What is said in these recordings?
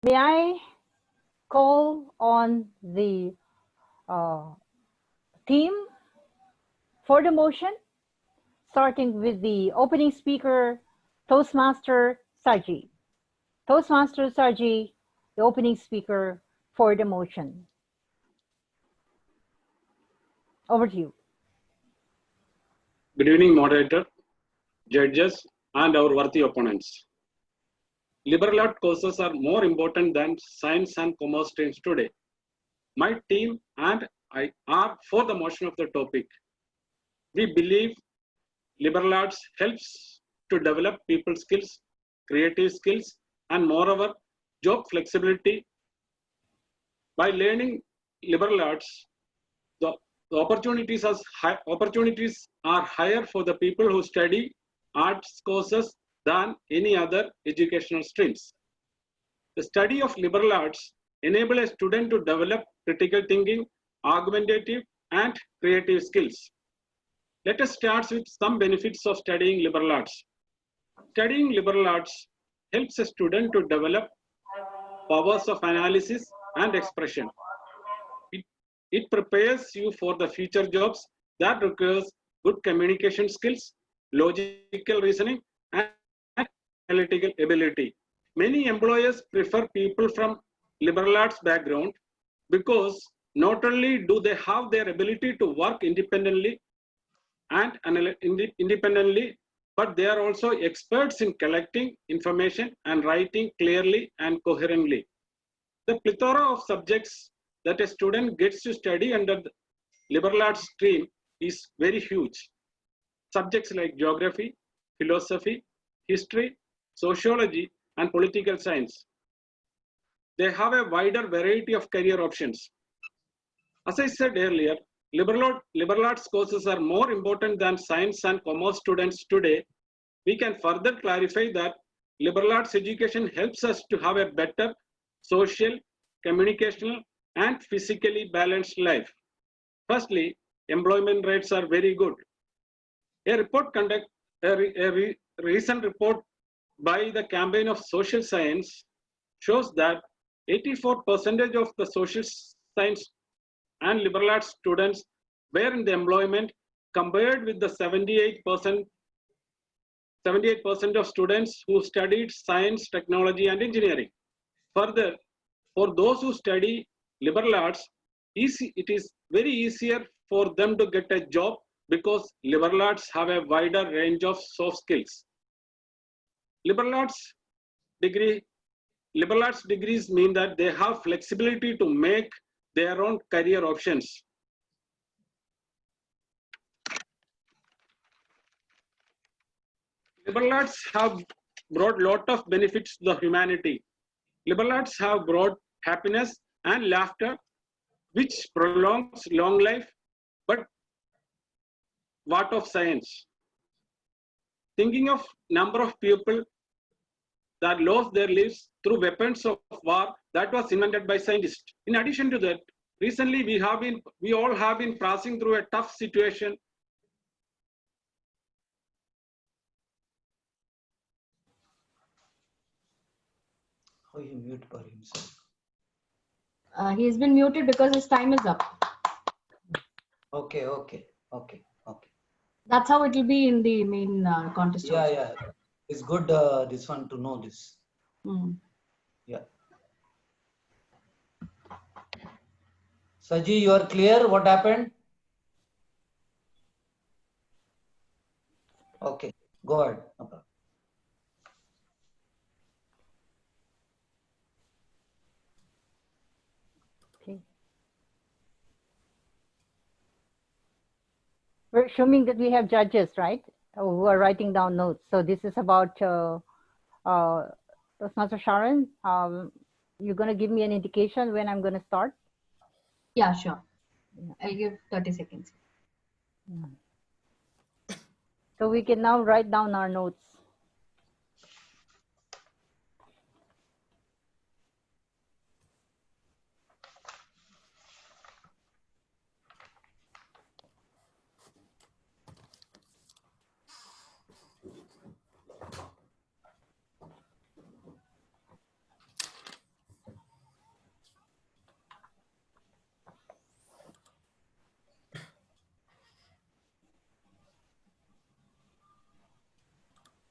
May I call on the team for the motion, starting with the opening speaker, Toastmaster Saji. Toastmaster Saji, the opening speaker for the motion. Over to you. Good evening, moderator, judges, and our worthy opponents. Liberal arts courses are more important than science and commerce streams today. My team and I are for the motion of the topic. We believe liberal arts helps to develop people skills, creative skills, and moreover, job flexibility. By learning liberal arts, the opportunities are higher for the people who study arts courses than any other educational streams. The study of liberal arts enables a student to develop critical thinking, argumentative, and creative skills. Let us start with some benefits of studying liberal arts. Studying liberal arts helps a student to develop powers of analysis and expression. It prepares you for the future jobs that requires good communication skills, logical reasoning, and analytical ability. Many employers prefer people from liberal arts background because not only do they have their ability to work independently, but they are also experts in collecting information and writing clearly and coherently. The plethora of subjects that a student gets to study under the liberal arts stream is very huge. Subjects like geography, philosophy, history, sociology, and political science. They have a wider variety of career options. As I said earlier, liberal arts courses are more important than science and commerce students today. We can further clarify that liberal arts education helps us to have a better social, communicational, and physically balanced life. Firstly, employment rates are very good. A recent report by the Campaign of Social Science shows that 84% of the social science and liberal arts students were in the employment compared with the 78% of students who studied science, technology, and engineering. Further, for those who study liberal arts, it is very easier for them to get a job because liberal arts have a wider range of soft skills. Liberal arts degrees mean that they have flexibility to make their own career options. Liberal arts have brought a lot of benefits to the humanity. Liberal arts have brought happiness and laughter, which prolongs long life. But what of science? Thinking of number of people that lost their lives through weapons of war that was invented by scientists. In addition to that, recently we all have been passing through a tough situation. How you mute for himself? He's been muted because his time is up. Okay. That's how it will be in the main contest. Yeah, also. yeah. It's good this one to know this. Yeah. Saji, you are clear what happened? Okay, go ahead. Okay. We're assuming that we have judges, right? Who are writing down notes. So this is about Toastmaster Sharon. You're going to give me an indication when I'm going to start? Yeah, sure. I'll give 30 seconds. So we can now write down our notes.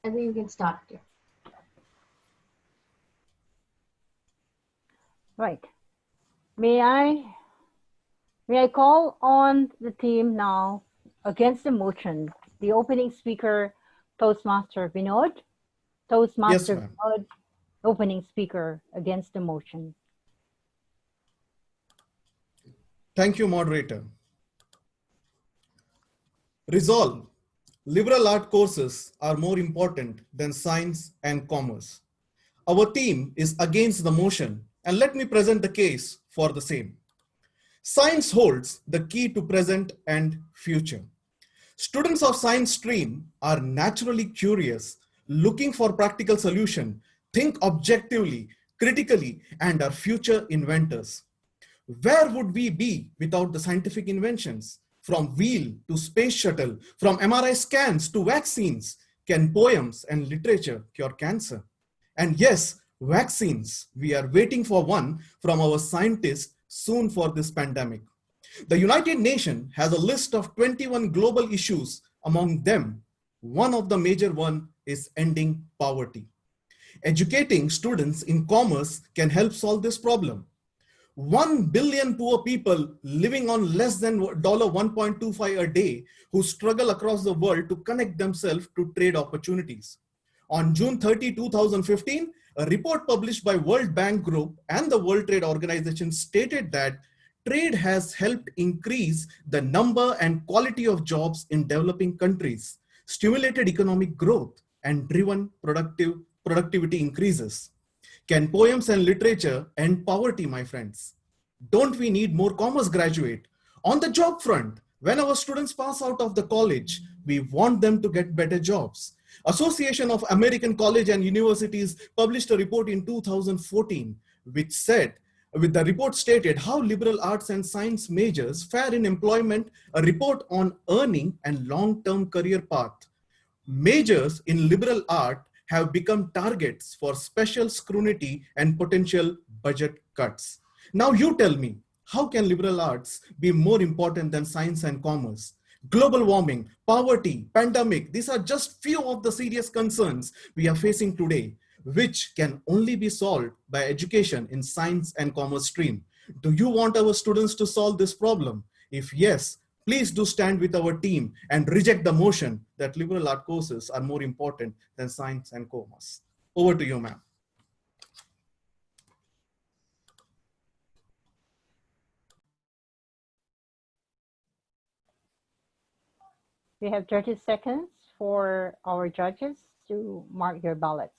I think you can start. Yeah. Right. May I call on the team now against the motion, the opening speaker, Toastmaster Vinod. Toastmaster ma'am. Vinod, opening speaker against the motion. Thank you, moderator. Resolve. Liberal art courses are more important than science and commerce. Our team is against the motion, and let me present the case for the same. Science holds the key to present and future. Students of science stream are naturally curious, looking for practical solution, think objectively, critically, and are future inventors. Where would we be without the scientific inventions? From wheel to space shuttle, from MRI scans to vaccines, can poems and literature cure cancer? And yes, vaccines, we are waiting for one from our scientists soon for this pandemic. The United Nations has a list of 21 global issues. Among them, one of the major one is ending poverty. Educating students in commerce can help solve this problem. 1 billion poor people living on less than $1.25 a day who struggle across the world to connect themselves to trade opportunities. On June 30, 2015, a report published by World Bank Group and the World Trade Organization stated that trade has helped increase the number and quality of jobs in developing countries, stimulated economic growth, and driven productivity increases. Can poems and literature end poverty, my friends? Don't we need more commerce graduate? On the job front, when our students pass out of the college, we want them to get better jobs. Association of American College and Universities published a report in 2014, which said, with the report stated how liberal arts and science majors fare in employment, a report on earning and long-term career path. Majors in liberal art have become targets for special scrutiny and potential budget cuts. Now you tell me, how can liberal arts be more important than science and commerce? Global warming, poverty, pandemic, these are just few of the serious concerns we are facing today, which can only be solved by education in science and commerce stream. Do you want our students to solve this problem? If yes, please do stand with our team and reject the motion that liberal art courses are more important than science and commerce. Over to you, ma'am. We have 30 seconds for our judges to mark your ballots.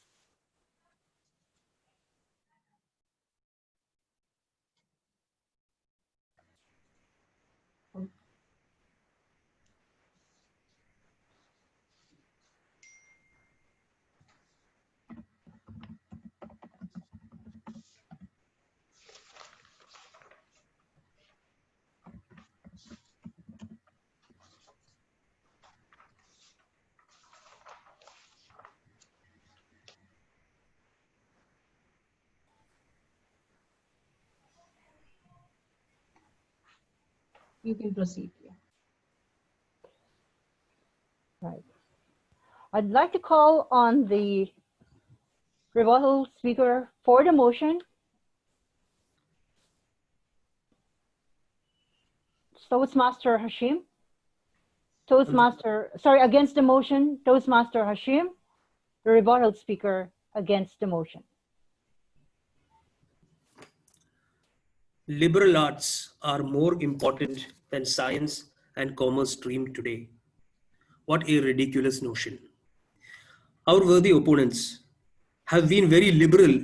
You can proceed. Yeah. Right. I'd like to call on the rebuttal speaker for the motion. Toastmaster Hashim. Against the motion, Toastmaster Hashim, the rebuttal speaker against the motion. Liberal arts are more important than science and commerce stream today. What a ridiculous notion. Our worthy opponents have been very liberal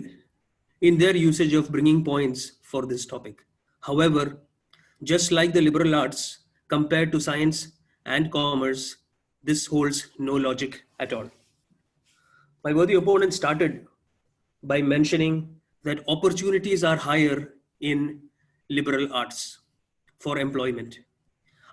in their usage of bringing points for this topic. However, just like the liberal arts compared to science and commerce, this holds no logic at all. My worthy opponent started by mentioning that opportunities are higher in liberal arts for employment.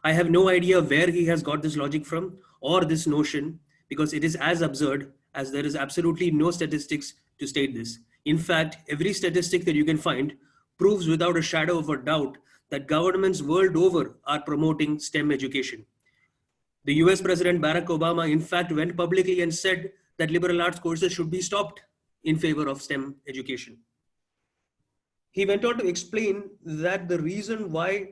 I have no idea where he has got this logic from or this notion, because it is as absurd as there is absolutely no statistics to state this. In fact, every statistic that you can find proves without a shadow of a doubt that governments world over are promoting STEM education. The US President Barack Obama, in fact, went publicly and said that liberal arts courses should be stopped in favor of STEM education. He went on to explain that the reason why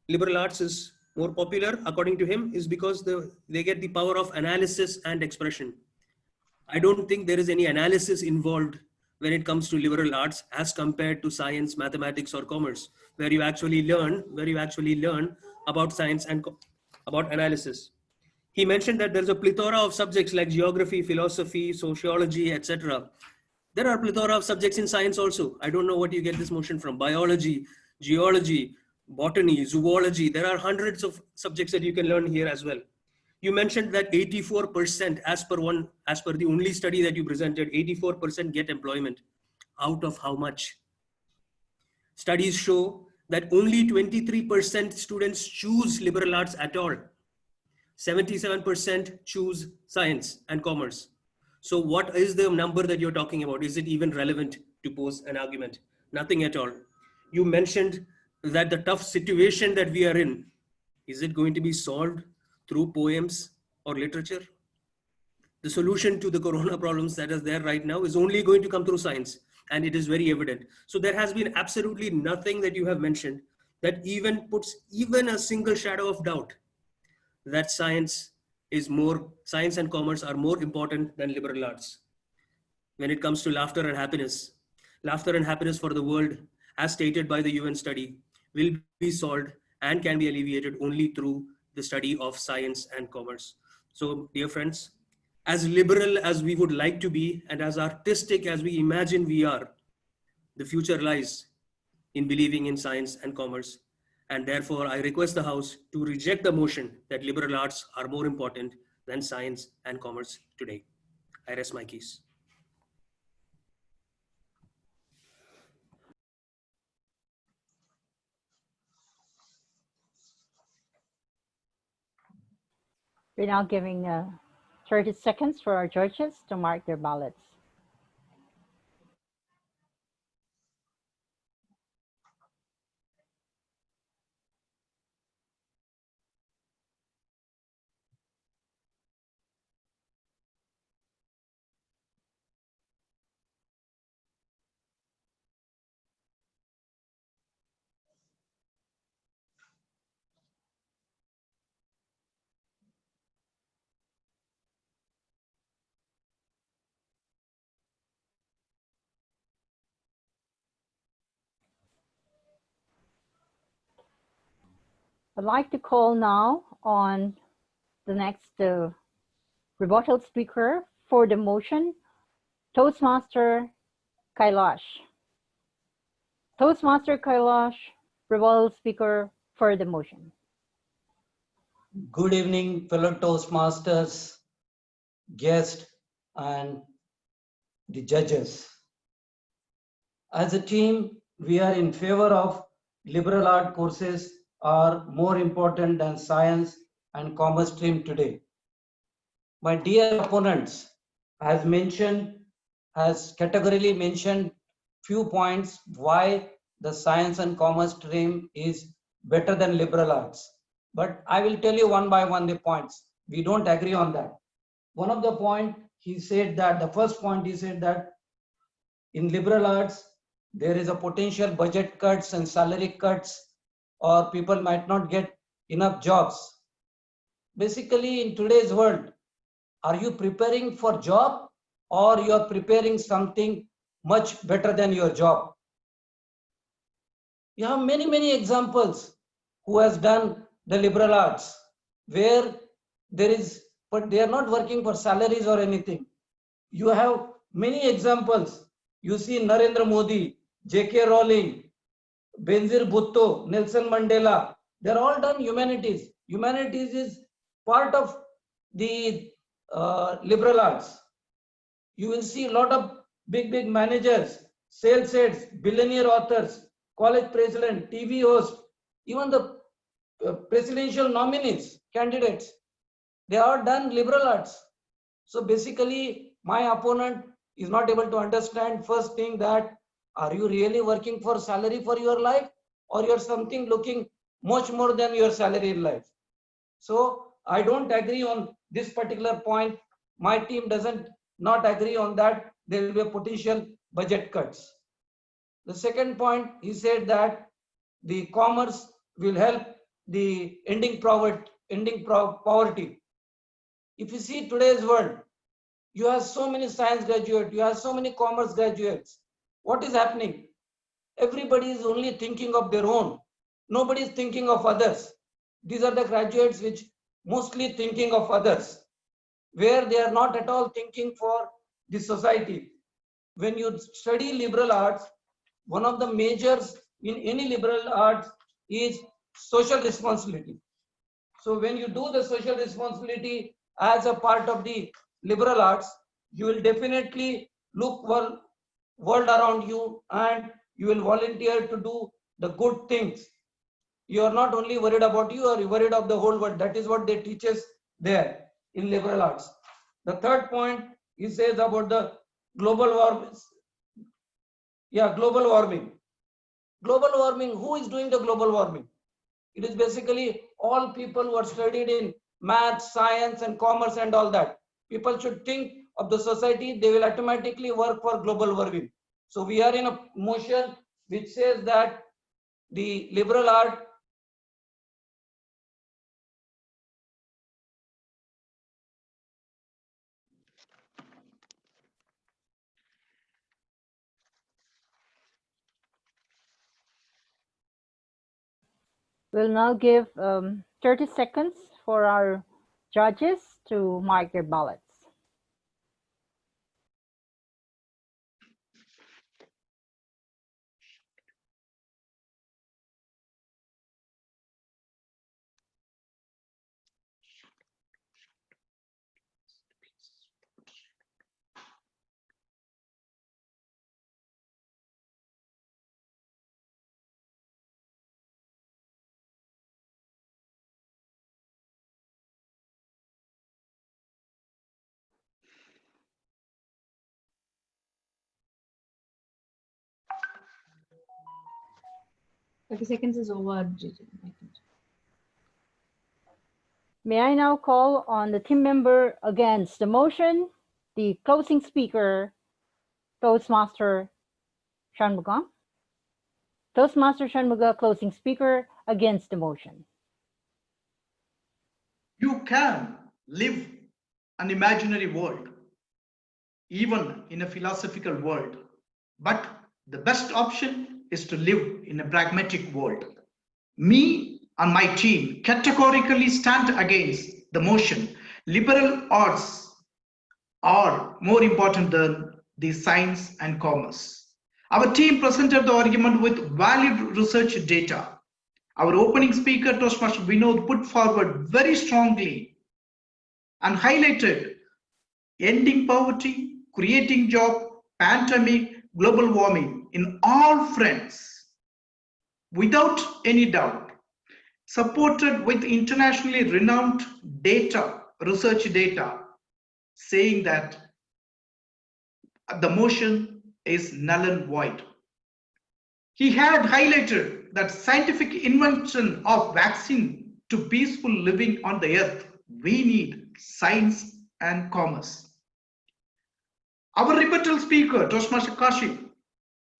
liberal arts is more popular, according to him, is because they get the power of analysis and expression. I don't think there is any analysis involved when it comes to liberal arts as compared to science, mathematics, or commerce, where you actually learn about science and about analysis. He mentioned that there's a plethora of subjects like geography, philosophy, sociology, etc. There are plethora of subjects in science also. I don't know what you get this notion from. Biology, geology, botany, zoology. There are hundreds of subjects that you can learn here as well. You mentioned that 84%, as per the only study that you presented, 84% get employment. Out of how much? Studies show that only 23% students choose liberal arts at all. 77% choose science and commerce. So what is the number that you're talking about? Is it even relevant to pose an argument? Nothing at all. You mentioned that the tough situation that we are in, is it going to be solved through poems or literature? The solution to the corona problems that is there right now is only going to come through science, and it is very evident. So there has been absolutely nothing that you have mentioned that even puts even a single shadow of doubt that science and commerce are more important than liberal arts. When it comes to laughter and happiness for the world, as stated by the UN study, will be solved and can be alleviated only through the study of science and commerce. So, dear friends, as liberal as we would like to be and as artistic as we imagine we are, the future lies in believing in science and commerce. And therefore, I request the House to reject the motion that liberal arts are more important than science and commerce today. I rest my case. We're now giving 30 seconds for our judges to mark their ballots. I'd like to call now on the next rebuttal speaker for the motion, Toastmaster Kailash. Toastmaster Kailash, rebuttal speaker for the motion. Good evening, fellow Toastmasters, guests, and the judges. As a team, we are in favor of liberal art courses are more important than science and commerce stream today. My dear opponents has categorically mentioned few points why the science and commerce stream is better than liberal arts. But I will tell you one by one the points. We don't agree on that. One of the point he said that the first point he said that in liberal arts there is a potential budget cuts and salary cuts, or people might not get enough jobs. Basically, in today's world, are you preparing for job or you are preparing something much better than your job? You have many examples who has done the liberal arts where there is, but they are not working for salaries or anything. You have many examples. You see Narendra Modi, J.K. Rowling, Benazir Bhutto, Nelson Mandela, they're all done humanities. Humanities is part of the liberal arts. You will see a lot of big managers, sales heads, billionaire authors, college president, TV host, even the presidential nominees, candidates, they are done liberal arts. So basically, my opponent is not able to understand first thing that are you really working for salary for your life, or you're something looking much more than your salary in life. So I don't agree on this particular point. My team doesn't not agree on that, there will be a potential budget cuts. The second point, he said that the commerce will help the ending poverty. If you see today's world, you have so many science graduates, you have so many commerce graduates. What is happening? Everybody is only thinking of their own. Nobody is thinking of others. These are the graduates which mostly thinking of others, where they are not at all thinking for the society. When you study liberal arts, one of the majors in any liberal arts is social responsibility. So when you do the social responsibility as a part of the liberal arts, you will definitely look world around you and you will volunteer to do the good things. You are not only worried about you, or worried of the whole world. That is what they teach us there in liberal arts. The third point, he says about the global warming. Yeah, global warming. Global warming, who is doing the global warming? It is basically all people who are studied in math, science, and commerce and all that. People should think of the society, they will automatically work for global warming. So we are in a motion which says that the liberal art We'll now give 30 seconds for our judges to mark their ballots. Seconds is over. May I now call on the team member against the motion, the closing speaker, Toastmaster Shanmugam. Toastmaster Shanmuga, closing speaker against the motion. You can live an imaginary world, even in a philosophical world, but the best option is to live in a pragmatic world. Me and my team categorically stand against the motion. Liberal arts are more important than the science and commerce. Our team presented the argument with valid research data. Our opening speaker, Toastmaster Vinod, put forward very strongly and highlighted ending poverty, creating job, pandemic, global warming in all fronts, without any doubt, supported with internationally renowned data, research data, saying that the motion is null and void. He had highlighted that scientific invention of vaccine to peaceful living on the earth, we need science and commerce. Our rebuttal speaker, Toastmaster Kashi,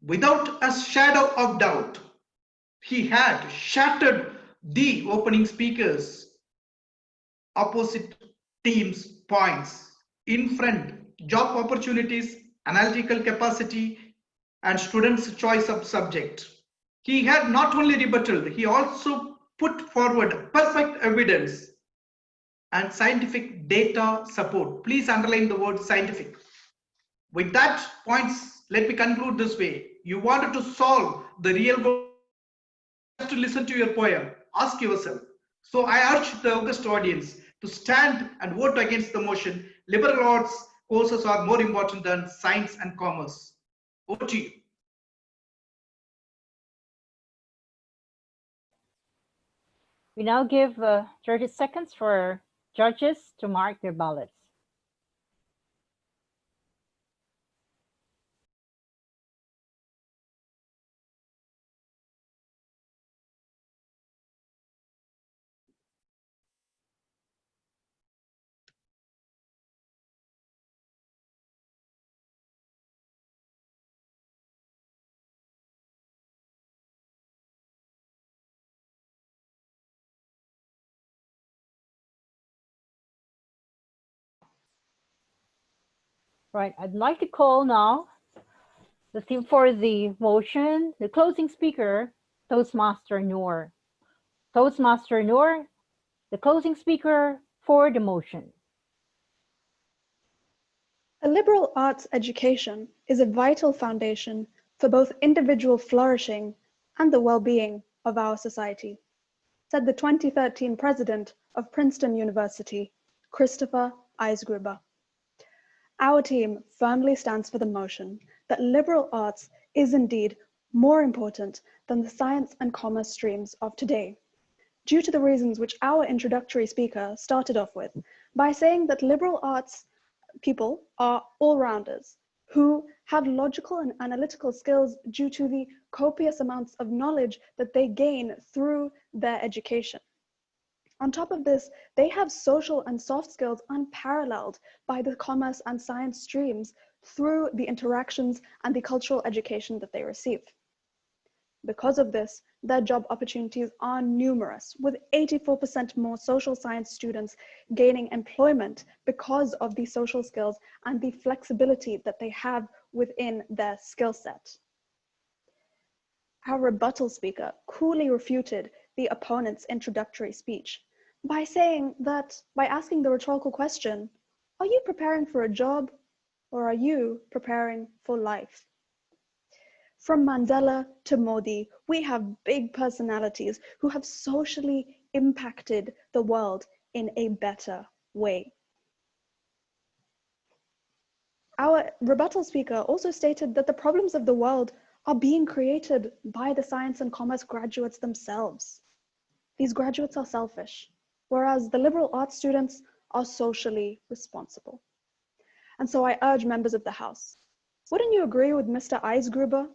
without a shadow of doubt, he had shattered the opening speaker's opposite team's points in front, job opportunities, analytical capacity, and students' choice of subject. He had not only rebutted, he also put forward perfect evidence and scientific data support. Please underline the word scientific. With that points, let me conclude this way. You wanted to solve the real world, just to listen to your poem, ask yourself. So I urge the august audience to stand and vote against the motion. Liberal arts courses are more important than science and commerce. Over to you. We now give 30 seconds for judges to mark their ballots. Right, I'd like to call now the theme for the motion, the closing speaker, Toastmaster Noor. Toastmaster Noor, the closing speaker for the motion. A liberal arts education is a vital foundation for both individual flourishing and the well-being of our society, said the 2013 president of Princeton University, Christopher Eisgruber. Our team firmly stands for the motion that liberal arts is indeed more important than the science and commerce streams of today, due to the reasons which our introductory speaker started off with by saying that liberal arts people are all-rounders who have logical and analytical skills due to the copious amounts of knowledge that they gain through their education. On top of this, they have social and soft skills unparalleled by the commerce and science streams through the interactions and the cultural education that they receive. Because of this, their job opportunities are numerous, with 84% more social science students gaining employment because of the social skills and the flexibility that they have within their skill set. Our rebuttal speaker coolly refuted the opponent's introductory speech by saying that, by asking the rhetorical question, are you preparing for a job or are you preparing for life? From Mandela to Modi, we have big personalities who have socially impacted the world in a better way. Our rebuttal speaker also stated that the problems of the world are being created by the science and commerce graduates themselves. These graduates are selfish, whereas the liberal arts students are socially responsible. And so I urge members of the House, wouldn't you agree with Mr. Eisgruber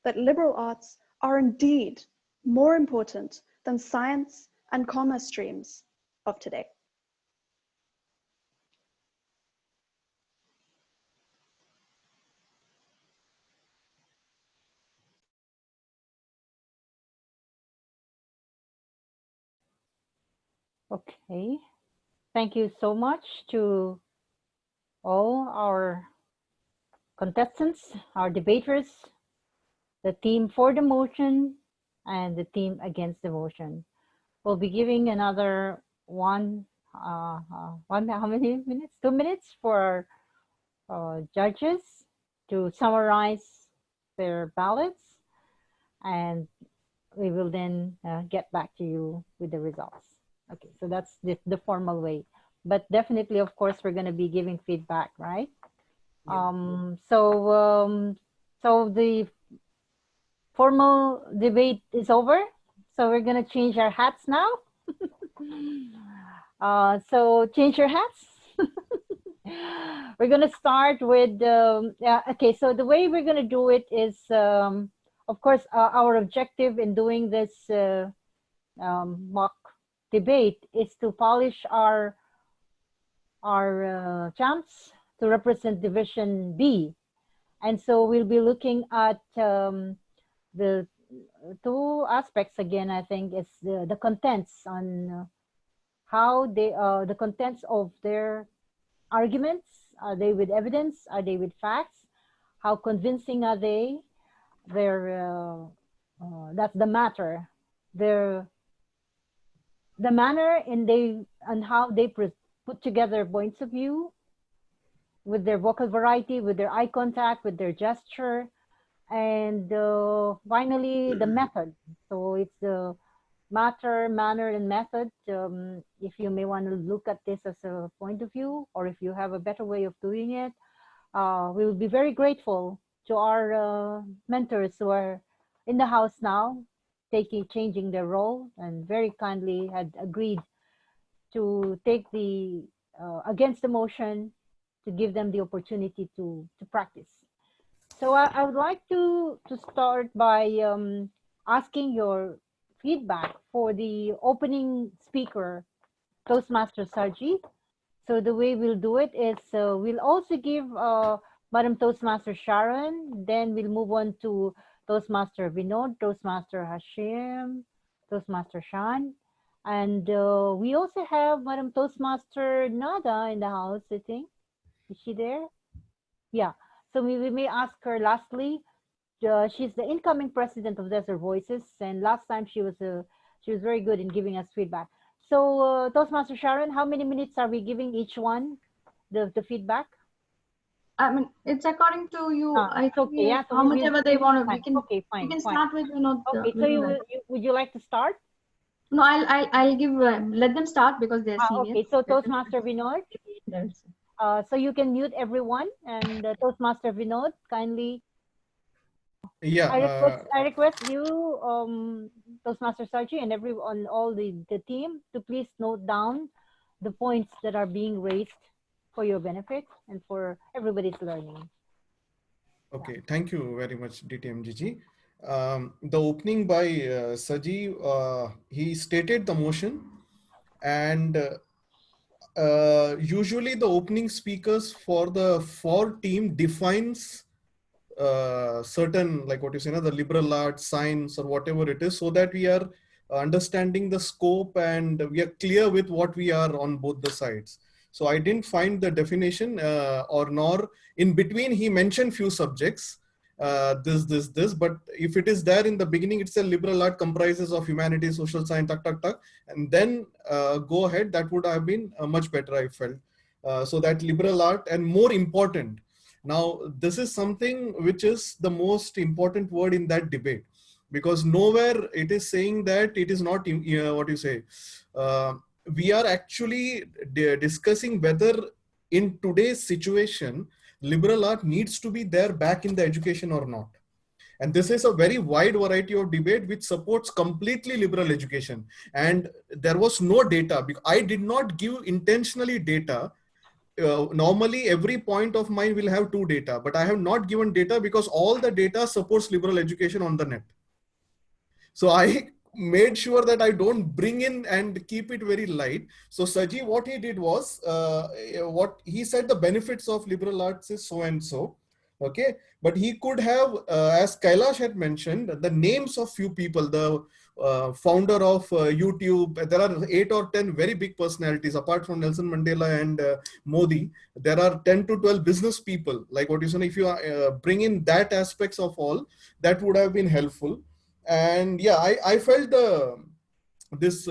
that liberal arts are indeed more important than science and commerce streams of today? Okay, thank you so much to all our contestants, our debaters, the team for the motion and the team against the motion. We'll be giving another how many minutes? 2 minutes for our judges to summarize their ballots, and we will then get back to you with the results. Okay, so that's the formal way. But definitely, of course, we're going to be giving feedback, right? Yeah. So the formal debate is over. So we're going to change our hats now. So change your hats. We're going to start with, okay, so the way we're going to do it is, of course, our objective in doing this mock debate is to polish our champs to represent Division B. And so we'll be looking at the two aspects again, I think, is the contents on how they, the contents of their arguments. Are they with evidence? Are they with facts? How convincing are they? That's the matter. The manner and how they put together points of view, with their vocal variety, with their eye contact, with their gesture, and finally the method. So it's the matter, manner, and method. If you may want to look at this as a point of view, or if you have a better way of doing it, we will be very grateful to our mentors who are in the house now, changing their role, and very kindly had agreed to take the against the motion, to give them the opportunity to practice. So I would like to start by asking your feedback for the opening speaker, Toastmaster Sarji. So the way we'll do it is we'll also give Madam Toastmaster Sharon, then we'll move on to Toastmaster Vinod, Toastmaster Hashim, Toastmaster Shan, and we also have Madam Toastmaster Nada in the house, I think. Is she there? Yeah. So we may ask her lastly. She's the incoming president of Desert Voices, and last time she was very good in giving us feedback. So Toastmaster Sharon, how many minutes are we giving each one the feedback? I mean, it's according to you. I It's okay. Yeah. So how much ever they want. We can Okay. Fine. we can Fine. start with Okay. So would you like to start? No, I'll give let them start because they're seniors. Okay. So Toastmaster Vinod. That's- So you can mute everyone, and Toastmaster Vinod, kindly. Yeah. I request you, Toastmaster Sarchi, and everyone, all the team, to please note down the points that are being raised for your benefit and for everybody's learning. Okay, thank you very much, DTMGG. The opening by Saji, he stated the motion, and usually the opening speakers for the team defines certain, like what you say, the liberal arts, science, or whatever it is, so that we are understanding the scope and we are clear with what we are on both the sides. So I didn't find the definition or nor in between he mentioned few subjects, this, but if it is there in the beginning, it's a liberal art comprises of humanities, social science, and then go ahead, that would have been much better, I felt. So that liberal art, and more important, now, this is something which is the most important word in that debate, because nowhere it is saying that it is not, what you say, we are actually discussing whether in today's situation, liberal art needs to be there back in the education or not. And this is a very wide variety of debate which supports completely liberal education. And there was no data. I did not give intentionally data. Normally every point of mine will have two data, but I have not given data because all the data supports liberal education on the net. So I made sure that I don't bring in and keep it very light. So Saji, what he did was, what he said, the benefits of liberal arts is so and so. Okay, but he could have, as Kailash had mentioned, the names of few people, the founder of YouTube. There are 8 or 10 very big personalities apart from Nelson Mandela and Modi. There are 10 to 12 business people. Like what you said, if you bring in that aspects of all, that would have been helpful. And yeah, I felt this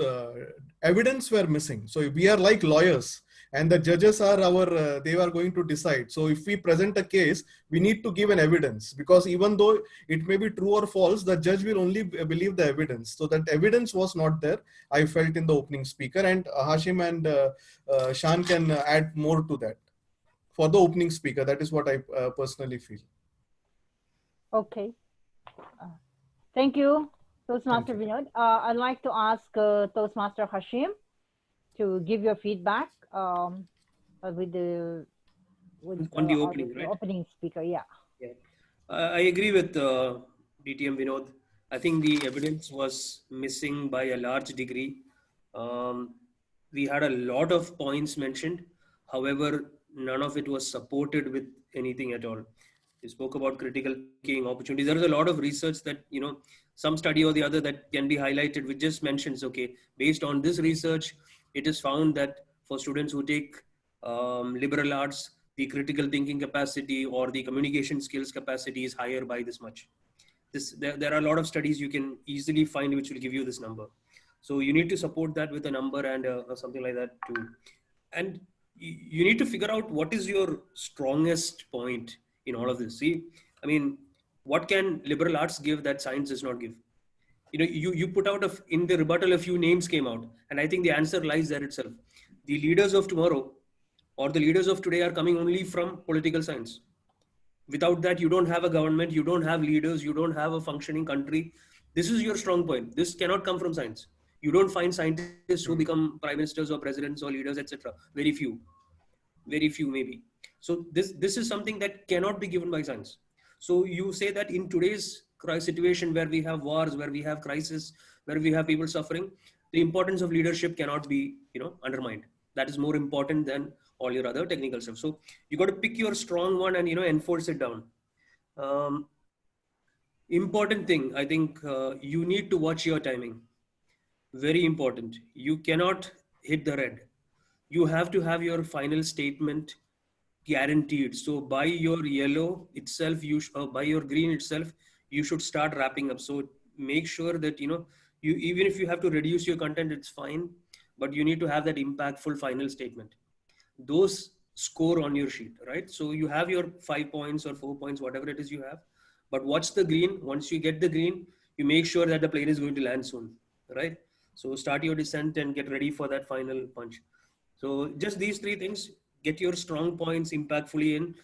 evidence were missing. So we are like lawyers, and the judges are our, they are going to decide. So if we present a case, we need to give an evidence, because even though it may be true or false, the judge will only believe the evidence. So that evidence was not there, I felt, in the opening speaker. And Hashim and Shan can add more to that for the opening speaker. That is what I personally feel. Okay. Thank you, Toastmaster Vinod. I'd like to ask Toastmaster Hashim to give your feedback with the on the opening, right? Opening speaker. Yeah. I agree with DTM Vinod. I think the evidence was missing by a large degree. We had a lot of points mentioned. However, none of it was supported with anything at all. We spoke about critical thinking opportunities. There is a lot of research that, some study or the other that can be highlighted, which just mentions, okay, based on this research, it is found that for students who take liberal arts, the critical thinking capacity or the communication skills capacity is higher by this much. There are a lot of studies you can easily find which will give you this number. So you need to support that with a number and something like that too. And you need to figure out what is your strongest point in all of this. See, I mean, what can liberal arts give that science does not give? You put out in the rebuttal, a few names came out, and I think the answer lies there itself. The leaders of tomorrow or the leaders of today are coming only from political science. Without that, you don't have a government, you don't have leaders, you don't have a functioning country. This is your strong point. This cannot come from science. You don't find scientists who become prime ministers or presidents or leaders, etc. Very few maybe. So this is something that cannot be given by science. So you say that in today's situation where we have wars, where we have crisis, where we have people suffering, the importance of leadership cannot be, undermined. That is more important than all your other technical stuff. So you got to pick your strong one and, enforce it down. Important thing, I think you need to watch your timing. Very important. You cannot hit the red. You have to have your final statement guaranteed. So by your yellow itself, by your green itself, you should start wrapping up. So make sure that, you even if you have to reduce your content, it's fine, but you need to have that impactful final statement. Those score on your sheet, right? So you have your 5 points or 4 points, whatever it is you have, but watch the green. Once you get the green, you make sure that the plane is going to land soon, right? So start your descent and get ready for that final punch. So just these 3 things: get your strong points impactfully in,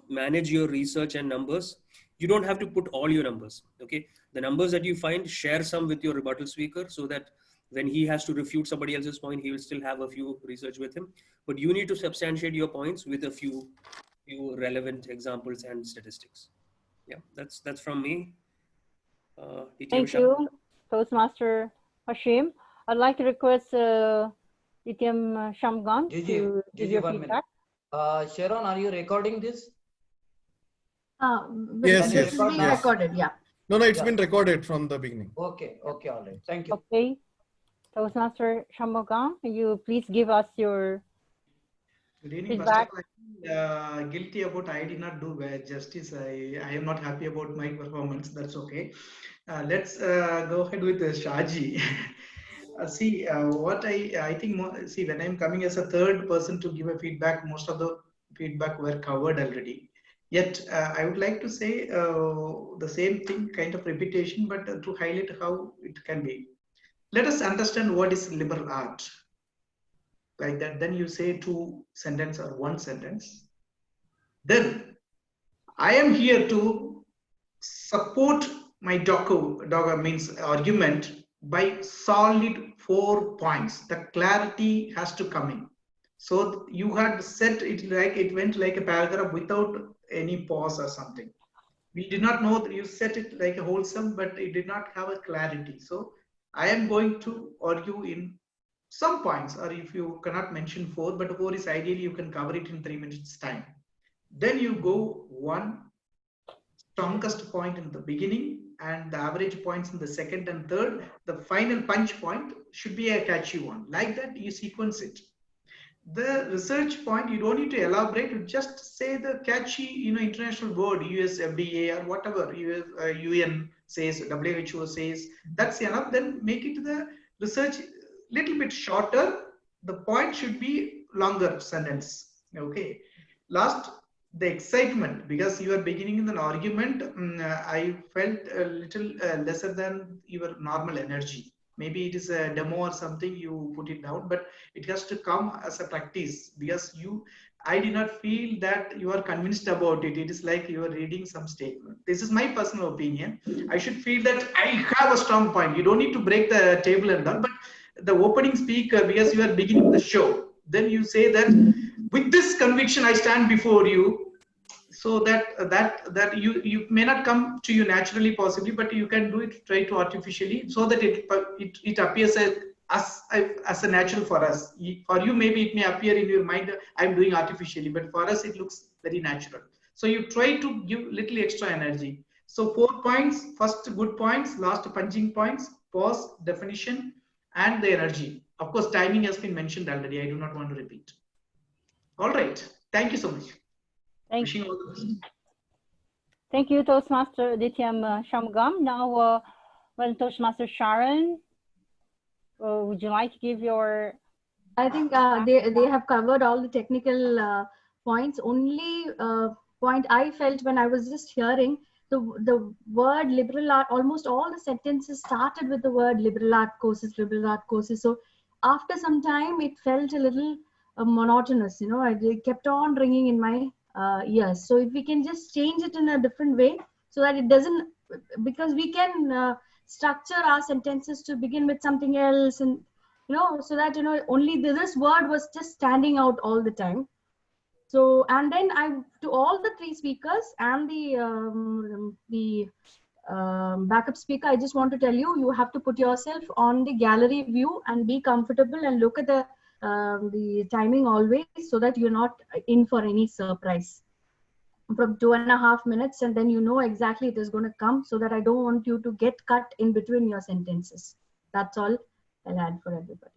manage your research and numbers. You don't have to put all your numbers, okay? The numbers that you find, share some with your rebuttal speaker so that when he has to refute somebody else's point, he will still have a few research with him. But you need to substantiate your points with a few relevant examples and statistics. Yeah, that's from me. Thank you, Toastmaster Hashim. I'd like to request DTM Shamgam to give your feedback. Sharon, are you recording this? Yes, This is being recorded, yeah. No, it's been recorded from the beginning. Okay, all right. Thank you. Okay. Toastmaster Shamgam, will you please give us your Good evening. feedback? First of all, guilty about I did not do justice. I am not happy about my performance. That's okay. Let's go ahead with Shaji. See, what I think, see, when I'm coming as a third person to give a feedback, most of the feedback were covered already. Yet, I would like to say the same thing, kind of repetition, but to highlight how it can be. Let us understand what is liberal art. Like that, then you say 2 sentences or 1 sentence. Then I am here to support my dogma means argument by solid 4 points. The clarity has to come in. So you had said it like it went like a paragraph without any pause or something. We did not know that you said it like a wholesome, but it did not have a clarity. So I am going to argue in some points, or if you cannot mention 4, but 4 is ideally you can cover it in 3 minutes time. Then you go 1 strongest point in the beginning and the average points in the second and third. The final punch point should be a catchy one. Like that, you sequence it. The research point, you don't need to elaborate. You just say the catchy, international word, US FDA or whatever UN says, WHO says. That's enough. Then make it the research little bit shorter. The point should be longer sentence. Okay. Last, the excitement, because you are beginning in an argument. I felt a little lesser than your normal energy. Maybe it is a demo or something, you put it down, but it has to come as a practice, because I did not feel that you are convinced about it. It is like you are reading some statement. This is my personal opinion. I should feel that I have a strong point. You don't need to break the table and all, but the opening speaker, because you are beginning the show, then you say that with this conviction I stand before you. So that you may not come to you naturally, possibly, but you can do it, try to artificially, so that it appears as a natural for us. For you, maybe it may appear in your mind I'm doing artificially, but for us it looks very natural. So you try to give little extra energy. So 4 points: first good points, last punching points, pause, definition, and the energy. Of course, timing has been mentioned already. I do not want to repeat. All right. Thank you so much. Wishing all the best. Thank you, Toastmaster DTM Shamgam. Now, Toastmaster Sharon, would you like to give your... I think they have covered all the technical points. Only point I felt when I was just hearing the word liberal art, almost all the sentences started with the word liberal art courses, liberal art courses. So after some time, it felt a little monotonous, it kept on ringing in my ears. So if we can just change it in a different way so that it doesn't, because we can structure our sentences to begin with something else, and so that only this word was just standing out all the time. So, and then to all the 3 speakers and the backup speaker, I just want to tell you, you have to put yourself on the gallery view and be comfortable and look at the timing always, so that you're not in for any surprise from 2.5 minutes, and then exactly it is going to come, so that I don't want you to get cut in between your sentences. That's all I'll add for everybody.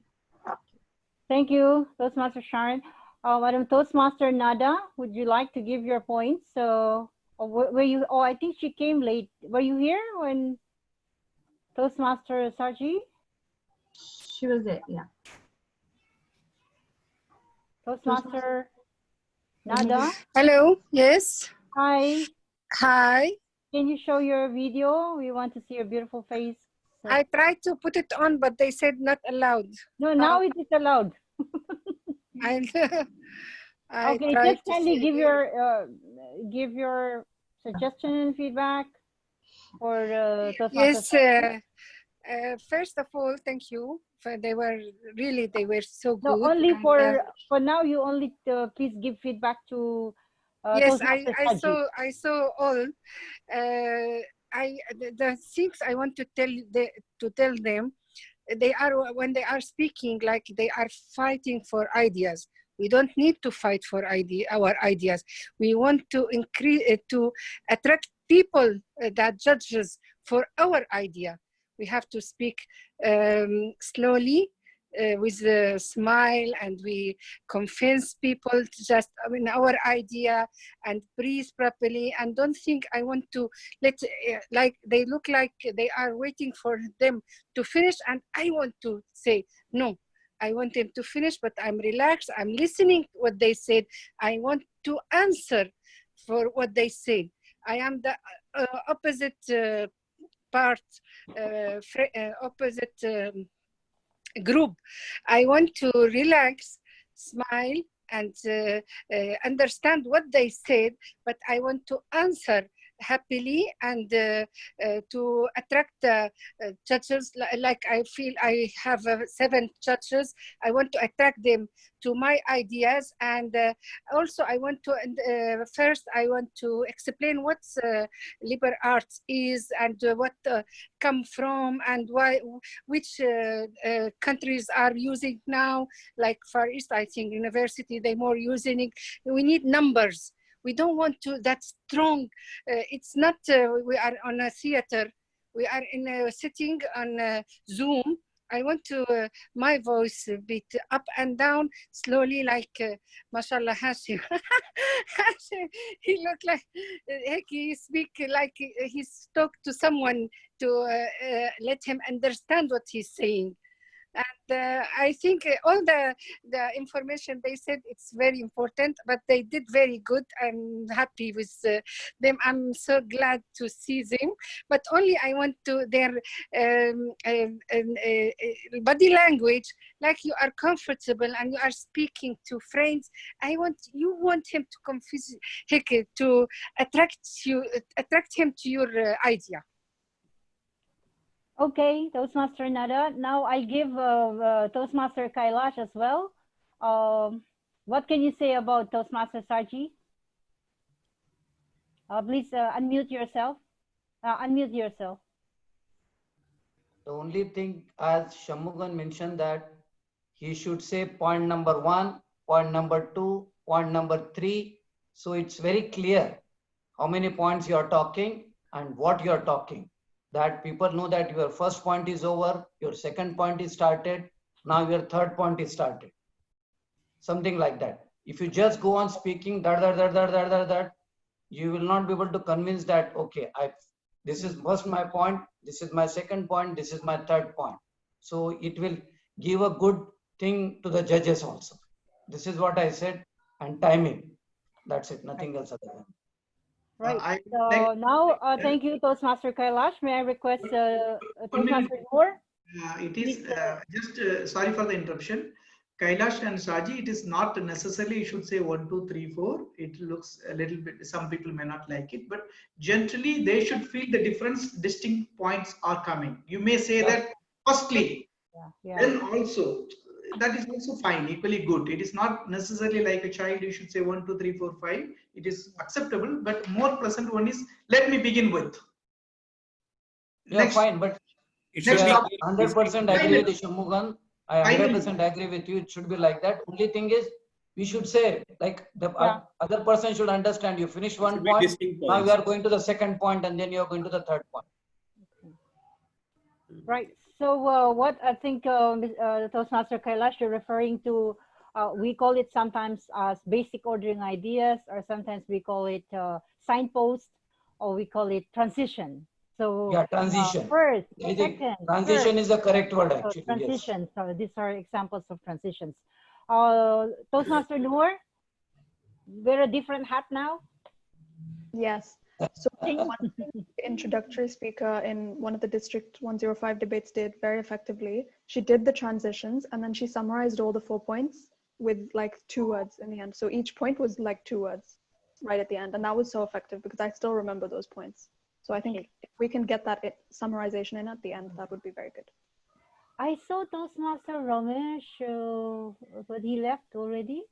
Thank you, Toastmaster Sharon. Madam Toastmaster Nada, would you like to give your points? Or were you? Oh, I think she came late. Were you here when Toastmaster Sarji? She was there, yeah. Toastmaster Nada. Hello, yes. Hi. Hi. Can you show your video? We want to see your beautiful face. I tried to put it on, but they said not allowed. No, now it is allowed. I Okay, tried just to kindly see. give your suggestion and feedback for Toastmaster. Yes. First of all, thank you. They were so No, good. only And, for now. You only please give feedback to yes, Toastmaster I Saji. saw all. The things I want to tell them, they are when they are speaking like they are fighting for ideas. We don't need to fight for our ideas. We want to increase to attract people that judges for our idea. We have to speak slowly with a smile, and we convince people to just our idea and breathe properly, and don't think I want to let like they look like they are waiting for them to finish, and I want to say no. I want them to finish, but I'm relaxed. I'm listening what they said. I want to answer for what they said. I am the opposite part, opposite group. I want to relax, smile, and understand what they said, but I want to answer happily and to attract judges. Like I feel I have 7 judges. I want to attract them to my ideas, and also I want to first I want to explain what liberal arts is, and what come from, and why, which countries are using now. Like Far East, I think university they more using it. We need numbers. We don't want to that strong. It's not we are on a theater. We are in a sitting on Zoom. I want to my voice a bit up and down slowly, like mashallah Hashim. Hashim, he looked like he speak like he's talk to someone to let him understand what he's saying. And I think all the information they said, it's very important, but they did very good. I'm happy with them. I'm so glad to see them. But only I want to their body language, like you are comfortable and you are speaking to friends. You want him to confuse, to attract him to your idea. Okay, Toastmaster Nada. Now I give Toastmaster Kailash as well. What can you say about Toastmaster Sarji? Please unmute yourself. Unmute yourself. The only thing, as Shanmugan mentioned, that he should say point number 1, point number 2, point number 3. So it's very clear how many points you are talking and what you are talking. That people know that your first point is over, your second point is started, now your third point is started. Something like that. If you just go on speaking, you will not be able to convince that, okay, this is first my point, this is my second point, this is my third point. So it will give a good thing to the judges also. This is what I said, and timing. That's it, nothing else other than. Right. So now, thank you, Toastmaster Kailash. May I request Toastmaster Noor? It is just sorry for the interruption. Kailash and Saji, it is not necessarily you should say 1, 2, 3, 4. It looks a little bit, some people may not like it, but generally they should feel the difference, distinct points are coming. You may say that firstly, then also, that is also fine, equally good. It is not necessarily like a child, you should say 1, 2, 3, 4, 5. It is acceptable, but more pleasant one is, let me begin with. Yeah, next, fine, but it should be 100% agree with Shanmugan. I 100% agree with you. It should be like that. Only thing is, we should say, like the other person should understand. You finish one point, now you are going to the second point, and then you are going to the third point. Right. So what I think Toastmaster Kailash, you're referring to We call it sometimes as basic ordering ideas, or sometimes we call it signpost, or we call it transition. So Yeah, transition. first, I think second, transition third. is the correct word So actually. Yes. transition. So these are examples of transitions. Toastmaster Noor, wear a different hat now. Yes. So one thing the introductory speaker in one of the District 105 debates did very effectively, she did the transitions and then she summarized all the 4 points with like 2 words in the end. So each point was like 2 words right at the end. And that was so effective because I still remember those points. So I think if we can get that summarization in at the end, that would be very good. I saw Toastmaster Ramesh, but he left already.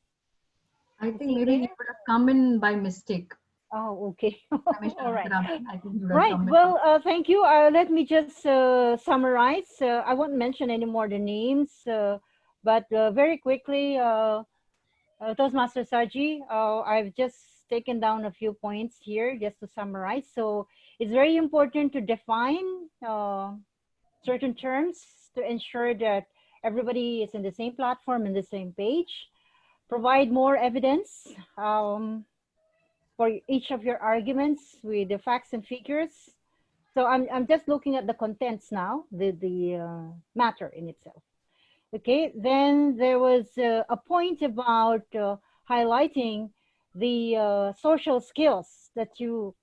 I Is think he maybe he there? would have come in by mistake. Oh, okay. Ramesh All right. Anantaraman, I think he would have Right. come in. Well, thank you. Let me just summarize. I won't mention any more the names, but very quickly, Toastmaster Saji, I've just taken down a few points here just to summarize. So it's very important to define certain terms to ensure that everybody is in the same platform and the same page. Provide more evidence for each of your arguments with the facts and figures. So I'm just looking at the contents now, the matter in itself. Okay, then there was a point about highlighting the social skills that you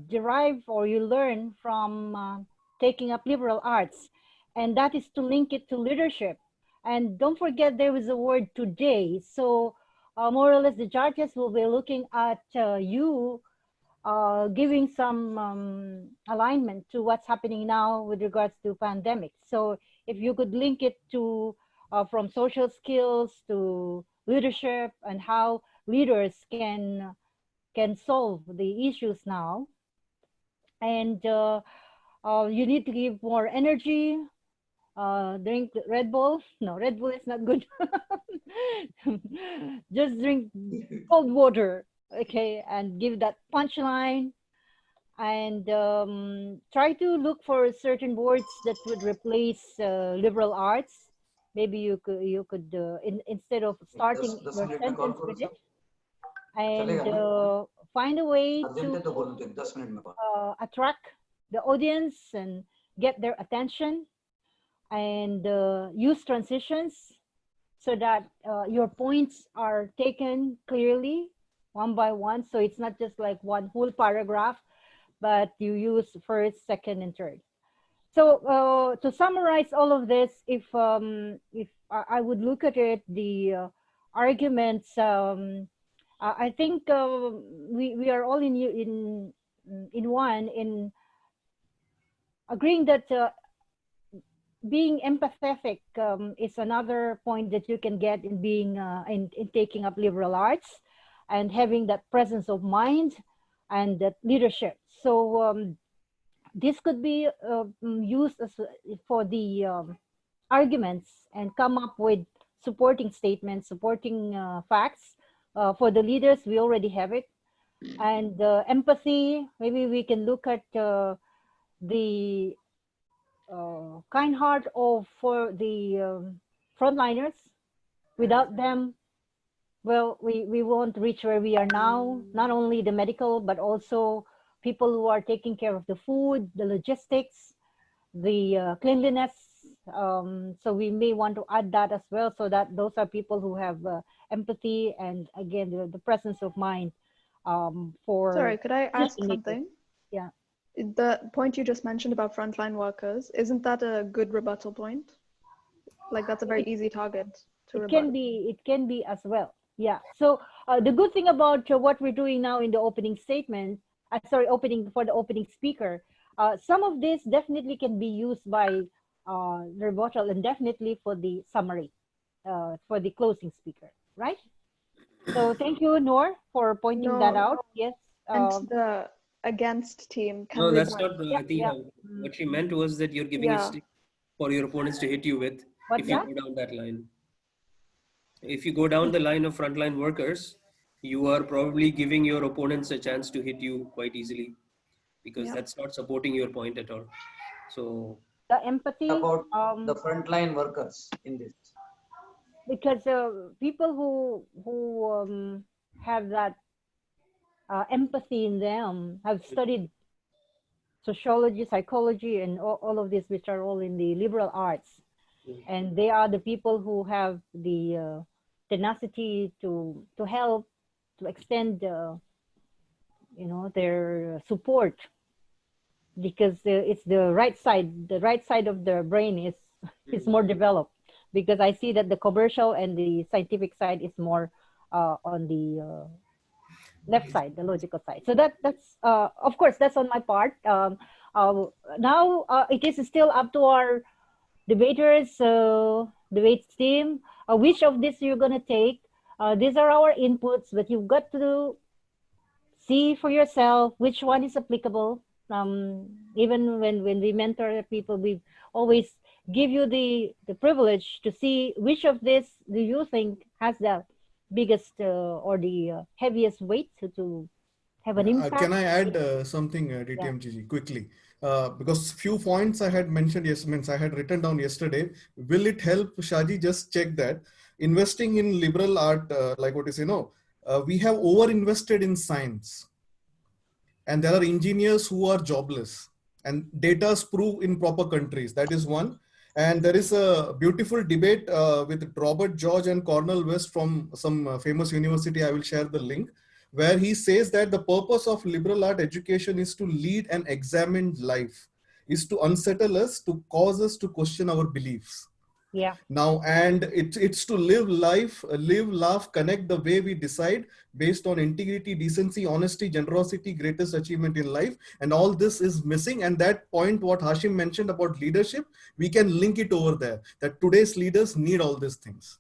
derive or you learn from taking up liberal arts, and that is to link it to leadership. And don't forget there was a word today. So more or less the judges will be looking at you giving some alignment to what's happening now with regards to pandemic. So if you could link it to from social skills to leadership and how leaders can solve the issues now. And you need to give more energy. Drink Red Bull. No, Red Bull is not good. Just drink cold water, okay, and give that punchline. And try to look for certain words that would replace liberal arts. Maybe you could instead of starting your sentence with it, and find a way to attract the audience and get their attention, and use transitions so that your points are taken clearly one by one. So it's not just like one whole paragraph, but you use first, second, and third. So to summarize all of this, if I would look at it, the arguments, I think we are all in one in agreeing that being empathetic is another point that you can get in being in taking up liberal arts, and having that presence of mind and that leadership. So this could be used as for the arguments, and come up with supporting statements, supporting facts. For the leaders, we already have it. And empathy, maybe we can look at the kind heart for the frontliners. Without them, well, we won't reach where we are now, not only the medical, but also people who are taking care of the food, the logistics, the cleanliness. So we may want to add that as well, so that those are people who have empathy and, again, the presence of mind for... Sorry, could I ask decision-making. something? Yeah. The point you just mentioned about frontline workers, isn't that a good rebuttal point? Like, that's a very easy target to rebut. It can be as well. Yeah. So the good thing about what we're doing now in the opening statement, for the opening speaker, some of this definitely can be used by rebuttal, and definitely for the summary, for the closing speaker, right? So thank you, Noor, for pointing that out. Yes. And the against team can No, that's rebut. not. I think what she meant was that you're giving a stick for your opponents to hit you with. If you go down that line. If you go down the line of frontline workers, you are probably giving your opponents a chance to hit you quite easily, because that's not supporting your point at all. So the empathy about the frontline workers in this. because people who have that empathy in them have studied sociology, psychology, and all of this, which are all in the liberal arts, and they are the people who have the tenacity to help, to extend, their support, because it's the right side of the brain is more developed, because I see that the commercial and the scientific side is more on the left side, the logical side. So that's of course that's on my part. Now it is still up to our debaters, debates team, which of this you're gonna take. These are our inputs, but you've got to see for yourself which one is applicable. Even when we mentor people, we always give you the privilege to see which of this do you think has the biggest or the heaviest weight to have an impact. Can I add something, DTM Gigi, quickly? Because few points I had mentioned, I had written down yesterday. Will it help, Shaji, just check that? Investing in liberal art, like what is, we have over-invested in science. And there are engineers who are jobless. And data's prove in proper countries. That is one. And there is a beautiful debate with Robert George and Cornel West from some famous university. I will share the link, where he says that the purpose of liberal art education is to lead an examined life, is to unsettle us, to cause us to question our beliefs. Yeah. Now, and it's to live life, live, laugh, connect the way we decide based on integrity, decency, honesty, generosity, greatest achievement in life. And all this is missing. And that point, what Hashim mentioned about leadership, we can link it over there, that today's leaders need all these things.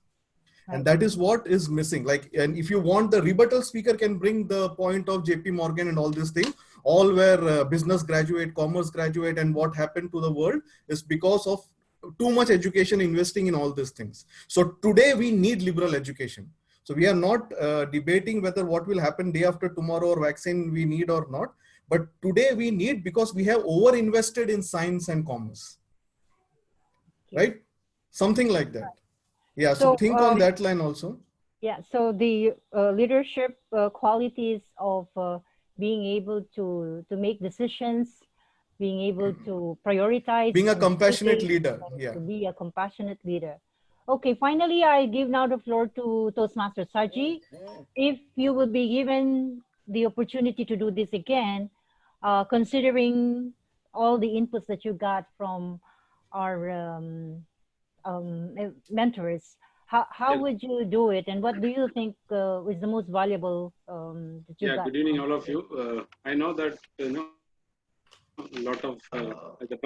Right. And that is what is missing. Like, and if you want, the rebuttal speaker can bring the point of JP Morgan and all these things, all were business graduate, commerce graduate, and what happened to the world is because of too much education investing in all these things. So today we need liberal education. So we are not debating whether what will happen day after tomorrow or vaccine we need or not. But today we need, because we have over invested in science and commerce, right? Something like that. Yeah, so think on that line also. Yeah, so the leadership qualities of being able to make decisions, being able to prioritize. Being a compassionate leader. Yeah. To be a compassionate leader. Okay, finally, I give now the floor to Toastmaster Saji. If you would be given the opportunity to do this again, considering all the inputs that you got from our mentors, how would you do it, and what do you think is the most valuable that you got? Good evening, all of you. I know that a lot of the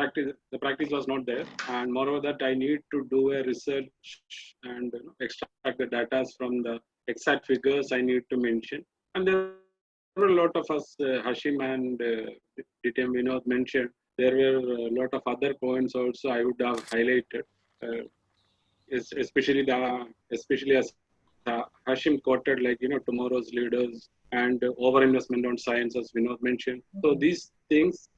practice was not there, and moreover that I need to do a research and extract the data from the exact figures I need to mention. And there were a lot of us, Hashim and DTM Vinod mentioned, there were a lot of other points also I would have highlighted, especially as Hashim quoted, like, tomorrow's leaders and overinvestment on science, as Vinod mentioned. So these things,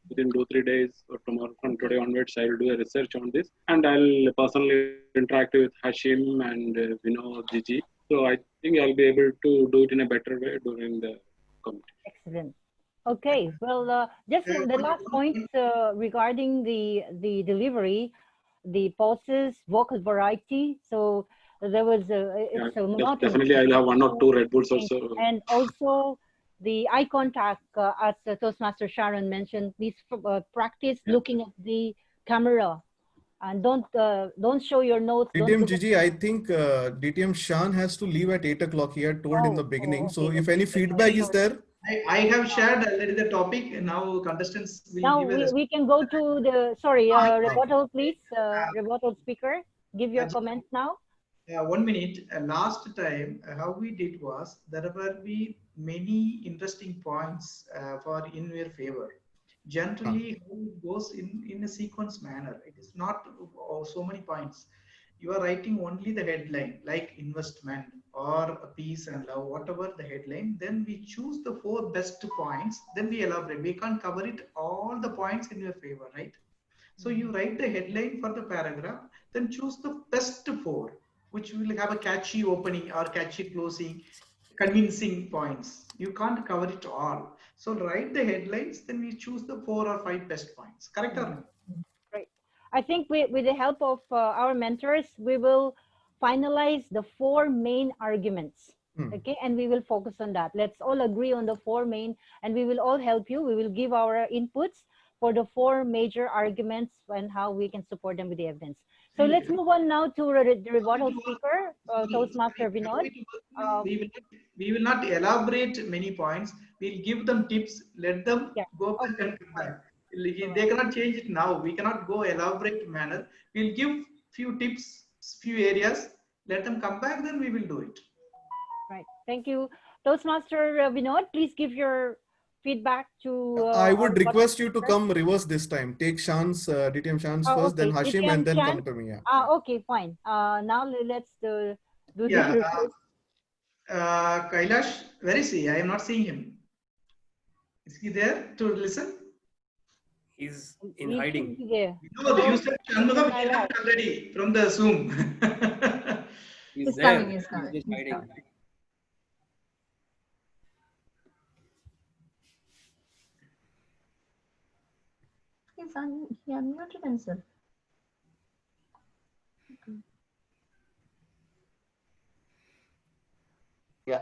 within 2-3 days or tomorrow, from today onwards, I will do a research on this, and I'll personally interact with Hashim and Vinod, Gigi. So I think I'll be able to do it in a better way during the committee. Excellent. Okay. Well, just the last point regarding the delivery, the pulses, vocal variety. So there was definitely I'll have 1 or 2 Red Bulls also. And also the eye contact, as Toastmaster Sharon mentioned, please practice looking at the camera, and don't show your notes. DTM Gigi, I think DTM Shan has to leave at 8 o'clock. He had told in the beginning. Okay. So if any feedback is there. I have shared already the topic, and now contestants will now we can go to the, rebuttal, please. Rebuttal speaker, give your comments now. 1 minute. Last time, how we did was, there were many interesting points in your favor. Generally, how it goes in a sequence manner. It is not so many points. You are writing only the headline, like investment or peace and love, whatever the headline. Then we choose the 4 best points. Then we elaborate. We can't cover it all the points in your favor, right? So you write the headline for the paragraph, then choose the best 4. which will have a catchy opening or catchy closing, convincing points. You can't cover it all. So write the headlines, then we choose the 4 or 5 best points. Correct or not? Right. I think with the help of our mentors, we will finalize the 4 main arguments. Okay, and we will focus on that. Let's all agree on the 4 main, and we will all help you. We will give our inputs for the 4 major arguments and how we can support them with the evidence. So let's move on now to the rebuttal speaker, Toastmaster Vinod. We will not elaborate many points. We'll give them tips. Let them go back and come back. They cannot change it now. We cannot go elaborate manner. We'll give few tips, few areas. Let them come back. Then we will do it. Right. Thank you. Toastmaster Vinod, please give your feedback to... I would request you to come reverse this time. Take DTM Shans first, then Hashim, DTM and then Shan? come to me. Okay, fine. Now let's do Yeah. Kailash, where is he? I am not seeing him. Is he there to listen? He's in hiding. No, you said Shanmugam left already from the Zoom. He's He's coming, there. he's coming, He's just he's hiding. coming. He unmuted himself. Yeah,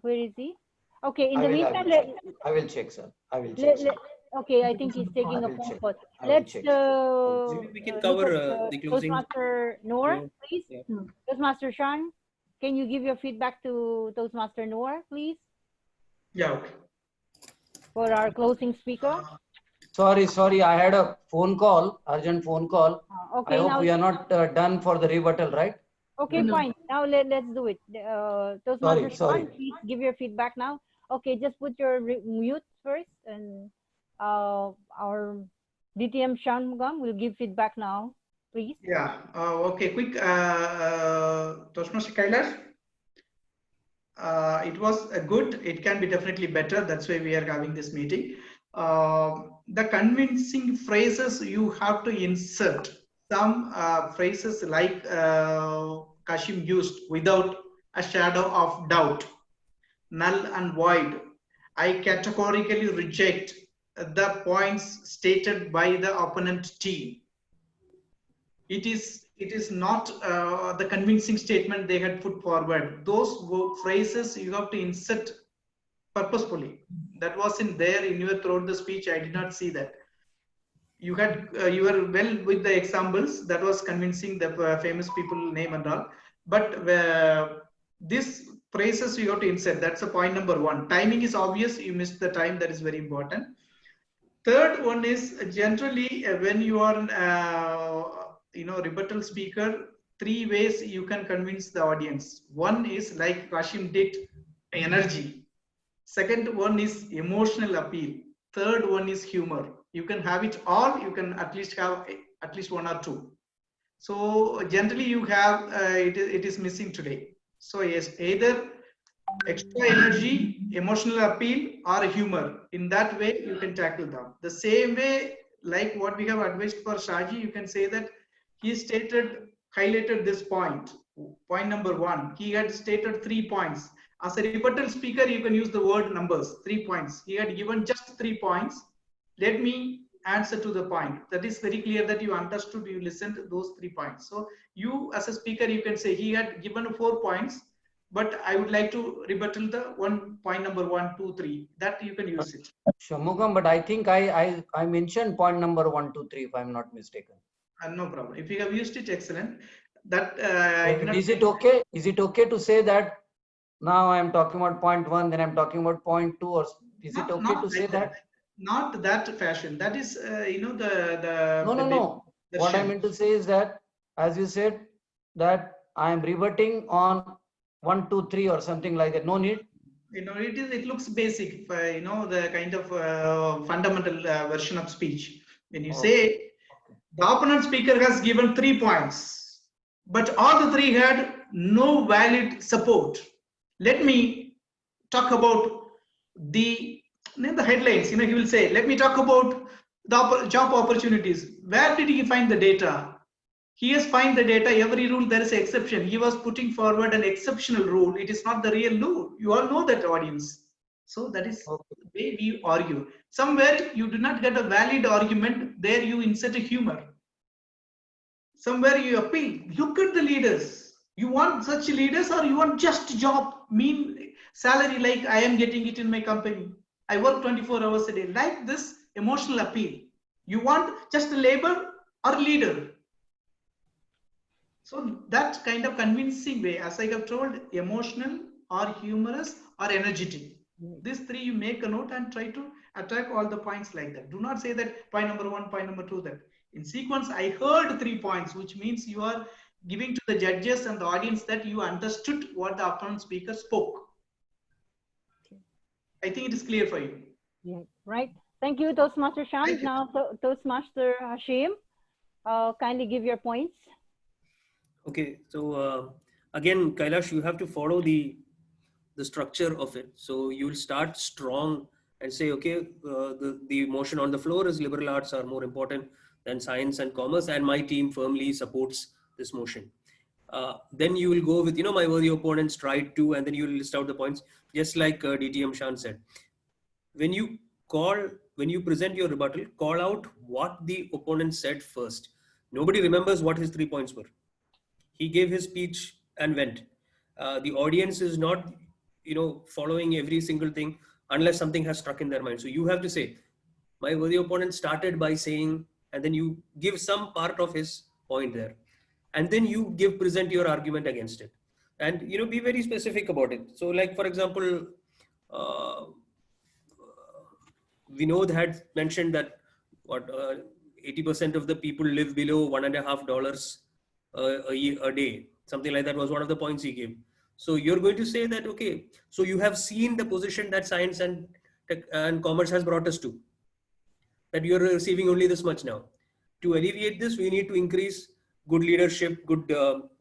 Where is he? Okay, in I the will meantime, I will check, sir. I will check. sir. okay, I think he's taking I a will phone check. call. I will Let's check. Maybe we can look cover at, the closing. Toastmaster Noor, Yeah. please. Yeah. Toastmaster Shan, can you give your feedback to Toastmaster Noor, please, Yeah, okay. for our closing speaker? Sorry, I had a phone call, urgent phone call. Okay, I hope now, we are not done for the rebuttal, right? okay, No. fine. Now let's do it. Toastmaster Sorry. Shan, please give your feedback now. Okay, just put your mute first, and our DTM Shanmugam will give feedback now, please. Yeah. Okay. Quick. Toastmaster Kailash. It was good. It can be definitely better. That's why we are having this meeting. The convincing phrases you have to insert. Some phrases like Kashim used, without a shadow of doubt, null and void. I categorically reject the points stated by the opponent team. It is not the convincing statement they had put forward. Those phrases you have to insert purposefully. That wasn't there in your throughout the speech. I did not see that. You had you were well with the examples. That was convincing, the famous people name and all. But this phrases you have to insert. That's a point number 1. Timing is obvious. You missed the time. That is very important. Third one is generally when you are rebuttal speaker, 3 ways you can convince the audience. One is like Kashim did, energy. Second one is emotional appeal. Third one is humor. You can have it all. You can at least have at least 1 or 2. So generally you have it is missing today. So yes, either extra energy, emotional appeal, or humor. In that way you can tackle them. The same way like what we have advised for Shaji, you can say that he highlighted this point number 1. He had stated 3 points. As a rebuttal speaker, you can use the word numbers, 3 points. He had given just 3 points. Let me answer to the point. That is very clear that you understood, you listened to those 3 points. So you as a speaker, you can say he had given 4 points, but I would like to rebuttal the point number 1, 2, 3. That you can use it. Shanmugam, but I think I mentioned point number 1, 2, 3, if I'm not mistaken. No problem. If you have used it, excellent. That Is it okay? Is it okay to say that now I'm talking about point 1, then I'm talking about point 2, or is it okay to say that? Not that fashion. That is, the No. What I meant to say is that, as you said, that I am rebutting on 1, 2, 3 or something like that. No need. It looks basic. The kind of fundamental version of speech. When you say the opponent speaker has given 3 points, but all the 3 had no valid support. Let me talk about the headlines. He will say, let me talk about the job opportunities. Where did he find the data? He has find the data, every rule there is an exception. He was putting forward an exceptional rule. It is not the real rule. You all know that, audience. So that is the way we argue. Somewhere you do not get a valid argument, there you insert a humor. Somewhere you appeal. Look at the leaders. You want such leaders, or you want just job, mean salary like I am getting it in my company. I work 24 hours a day. Like this emotional appeal. You want just a labor or leader. So that kind of convincing way, as I have told, emotional or humorous or energetic. These three you make a note and try to attack all the points like that. Do not say that point number 1, point number 2, that. In sequence, I heard 3 points, which means you are giving to the judges and the audience that you understood what the opponent speaker spoke. I think it is clear for you. Yeah, right. Thank you, Toastmaster Shan. Now, Toastmaster Hashim, kindly give your points. Okay, so again, Kailash, you have to follow the structure of it. So you'll start strong and say, okay, the motion on the floor is liberal arts are more important than science and commerce, and my team firmly supports this motion. Then you will go with, my worthy opponents tried to, and then you will list out the points, just like DTM Shan said. When you present your rebuttal, call out what the opponent said first. Nobody remembers what his 3 points were. He gave his speech and went. The audience is not, following every single thing unless something has struck in their mind. So you have to say, my worthy opponent started by saying, and then you give some part of his point there. And then you present your argument against it. And, be very specific about it. So like, for example, Vinod had mentioned that 80% of the people live below $1.50 a day. Something like that was one of the points he gave. So you're going to say that, okay, so you have seen the position that science and commerce has brought us to, that you're receiving only this much now. To alleviate this, we need to increase good leadership, good,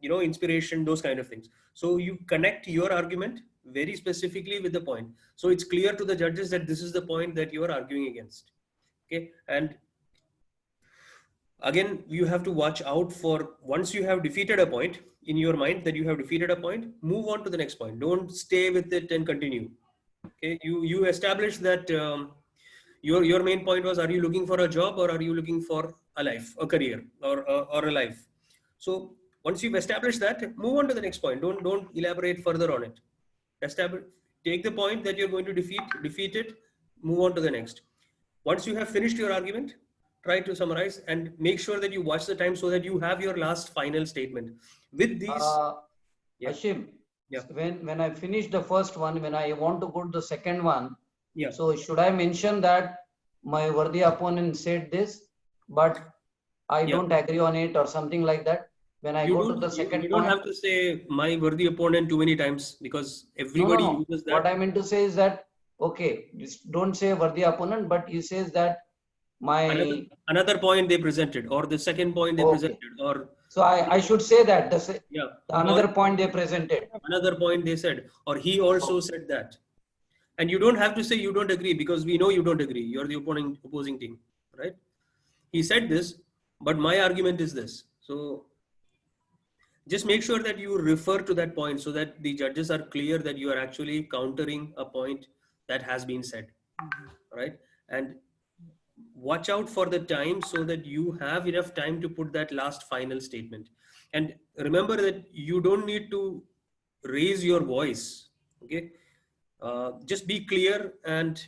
inspiration, those kind of things. So you connect your argument very specifically with the point. So it's clear to the judges that this is the point that you are arguing against. Okay. And again, you have to watch out for, once you have defeated a point in your mind, that you have defeated a point, move on to the next point. Don't stay with it and continue. Okay. You establish that your main point was, are you looking for a job or are you looking for a life, a career, or a life? So once you've established that, move on to the next point. Don't elaborate further on it. Take the point that you're going to defeat it, move on to the next. Once you have finished your argument, try to summarize and make sure that you watch the time so that you have your last final statement. With these, Hashim, when I finish the first one, when I want to go to the second one, so should I mention that my worthy opponent said this, but I don't agree on it, or something like that? When I go to the second point, you don't have to say my worthy opponent too many times, because everybody uses that. What I meant to say is that, okay, don't say worthy opponent, but he says that my another point they presented, or the second point they presented, or so I should say that another point they presented, another point they said, or he also said that. And you don't have to say you don't agree, because we know you don't agree. You're the opposing team, right? He said this, but my argument is this. So just make sure that you refer to that point so that the judges are clear that you are actually countering a point that has been said, right? And watch out for the time so that you have enough time to put that last final statement. And remember that you don't need to raise your voice, okay? Just be clear and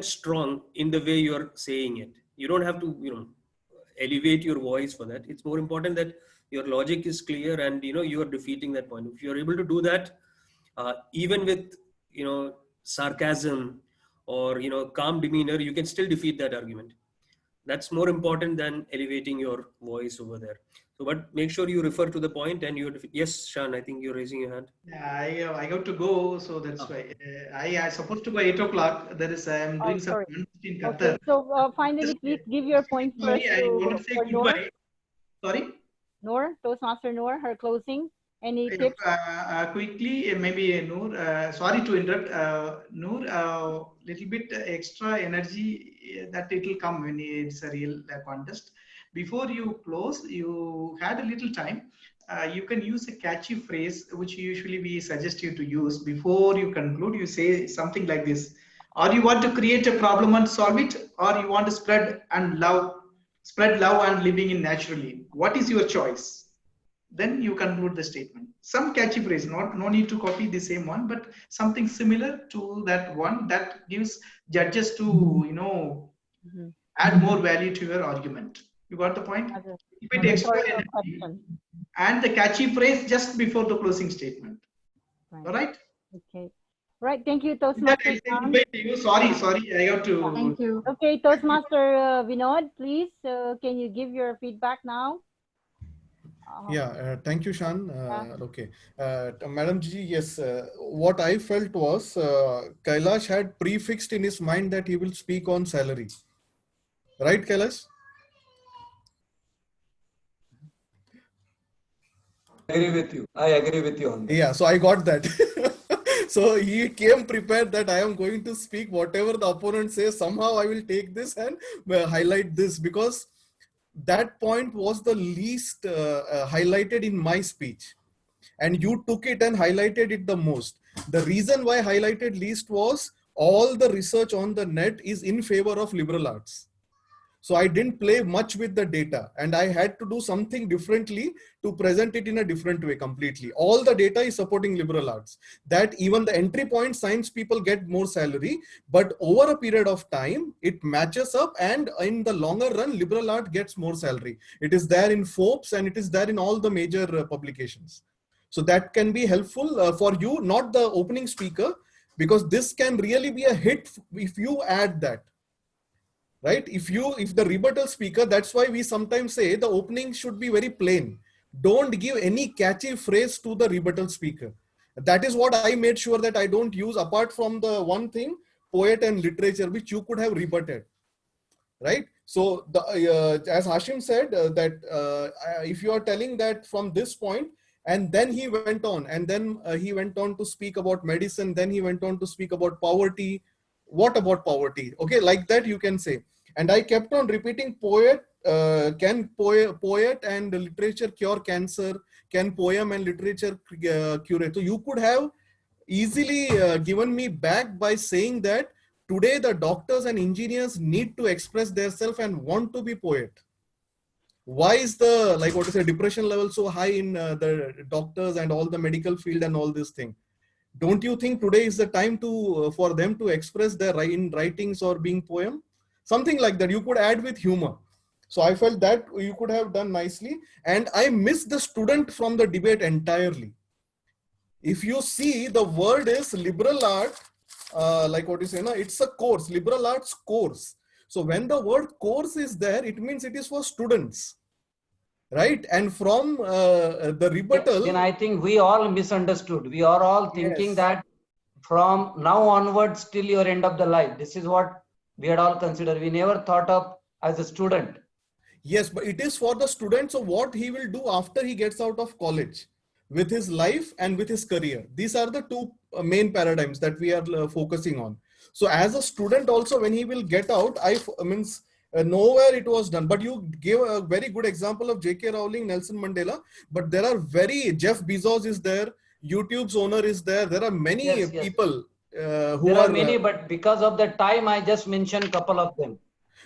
strong in the way you're saying it. You don't have to, elevate your voice for that. It's more important that your logic is clear and, you are defeating that point. If you're able to do that, even with, sarcasm or, calm demeanor, you can still defeat that argument. That's more important than elevating your voice over there. So, but make sure you refer to the point and you. Yes, Shan, I think you're raising your hand. Yeah, I got to go, so that's why I supposed to go 8 o'clock. There is I'm doing some in Qatar. Okay, so finally, please give your point first. I want to say goodbye. Sorry. Noor, Toastmaster Noor, her closing. Any tips? Quickly, maybe Noor. Sorry to interrupt. Noor, little bit extra energy that it will come when it's a real contest. before you close, you had a little time. You can use a catchy phrase, which usually we suggest you to use before you conclude. You say something like this: or you want to create a problem and solve it, or you want to spread love and living in naturally. What is your choice? Then you conclude the statement. Some catchy phrase, no need to copy the same one, but something similar to that one that gives judges to add more value to your argument. You got the point? Keep it extra energy and the catchy phrase just before the closing statement. Right. All right? Okay. Right. Thank you, Toastmaster. Sorry, I have to. Thank you. Okay, Toastmaster Vinod, please, can you give your feedback now? Yeah, thank you, Shan. Okay, Madam Ji, yes, what I felt was Kailash had prefixed in his mind that he will speak on salary. Right, Kailash? I agree with you on that. Yeah, so I got that. So he came prepared that I am going to speak whatever the opponent says. Somehow I will take this and highlight this, because that point was the least highlighted in my speech. And you took it and highlighted it the most. The reason why highlighted least was all the research on the net is in favor of liberal arts. So I didn't play much with the data, and I had to do something differently to present it in a different way completely. All the data is supporting liberal arts, that even the entry point science people get more salary, but over a period of time, it matches up, and in the longer run, liberal art gets more salary. It is there in Forbes and it is there in all the major publications. So that can be helpful for you, not the opening speaker, because this can really be a hit if you add that. Right? If the rebuttal speaker, that's why we sometimes say the opening should be very plain. Don't give any catchy phrase to the rebuttal speaker. That is what I made sure that I don't use, apart from the one thing, poet and literature, which you could have rebutted. Right? So as Hashim said, that if you are telling that from this point, and then he went on, to speak about medicine, then he went on to speak about poverty. What about poverty? Okay, like that you can say. And I kept on repeating poet, can poet and literature cure cancer? Can poem and literature cure it? So you could have easily given me back by saying that today the doctors and engineers need to express themselves and want to be poet. Why is the, depression level so high in the doctors and all the medical field and all this thing? Don't you think today is the time to for them to express their writings or being poem? Something like that. You could add with humor. So I felt that you could have done nicely. And I missed the student from the debate entirely. If you see, the word is liberal art, it's a course, liberal arts course. So when the word course is there, it means it is for students. Right? And from the rebuttal. Then I think we all misunderstood. We are all thinking that from now onwards till your end of the life, this is what we had all considered. We never thought of as a student. Yes, but it is for the students of what he will do after he gets out of college with his life and with his career. These are the two main paradigms that we are focusing on. So as a student also, when he will get out, nowhere it was done. But you gave a very good example of J.K. Rowling, Nelson Mandela. But there are Jeff Bezos is there, YouTube's owner is there. There are many people who there are many, but because of the time, I just mentioned a couple of them.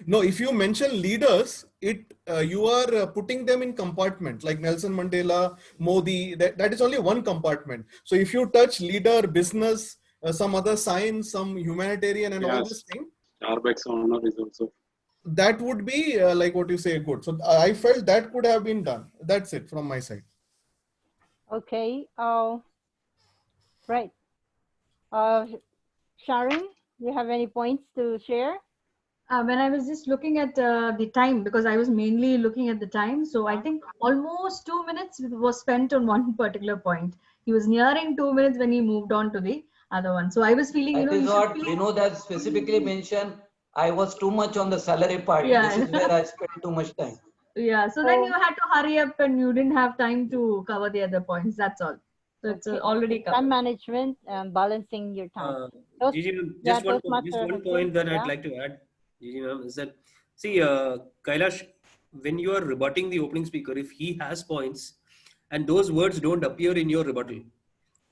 No, if you mention leaders, you are putting them in compartments like Nelson Mandela, Modi. That is only one compartment. So if you touch leader, business, some other science, some humanitarian, and all this thing, Starbucks owner is also. That would be good. So I felt that could have been done. That's it from my side. Okay. Right. Sharon, you have any points to share? When I was just looking at the time, because I was mainly looking at the time, so I think almost 2 minutes was spent on one particular point. He was nearing 2 minutes when he moved on to the other one. So I was feeling, That is what Vinod has specifically mentioned. I was too much on the salary part. This is where I spent too much time. Yeah, so then you had to hurry up and you didn't have time to cover the other points. That's all. So it's already covered. Time management and balancing your time. Gigi, just one point that I'd like to add, Gigi, is that, see, Kailash, when you are rebutting the opening speaker, if he has points and those words don't appear in your rebuttal,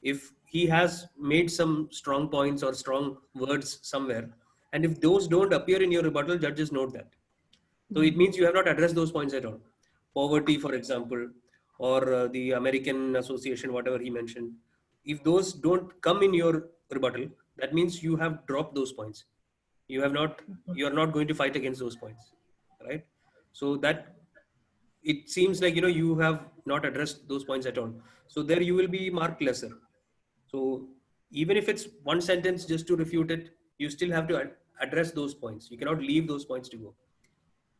if he has made some strong points or strong words somewhere, and if those don't appear in your rebuttal, judges note that. So it means you have not addressed those points at all. Poverty, for example, or the American Association, whatever he mentioned. If those don't come in your rebuttal, that means you have dropped those points. You are not going to fight against those points, right? So that it seems like, you have not addressed those points at all. So there you will be marked lesser. So even if it's one sentence just to refute it, you still have to address those points. You cannot leave those points to go.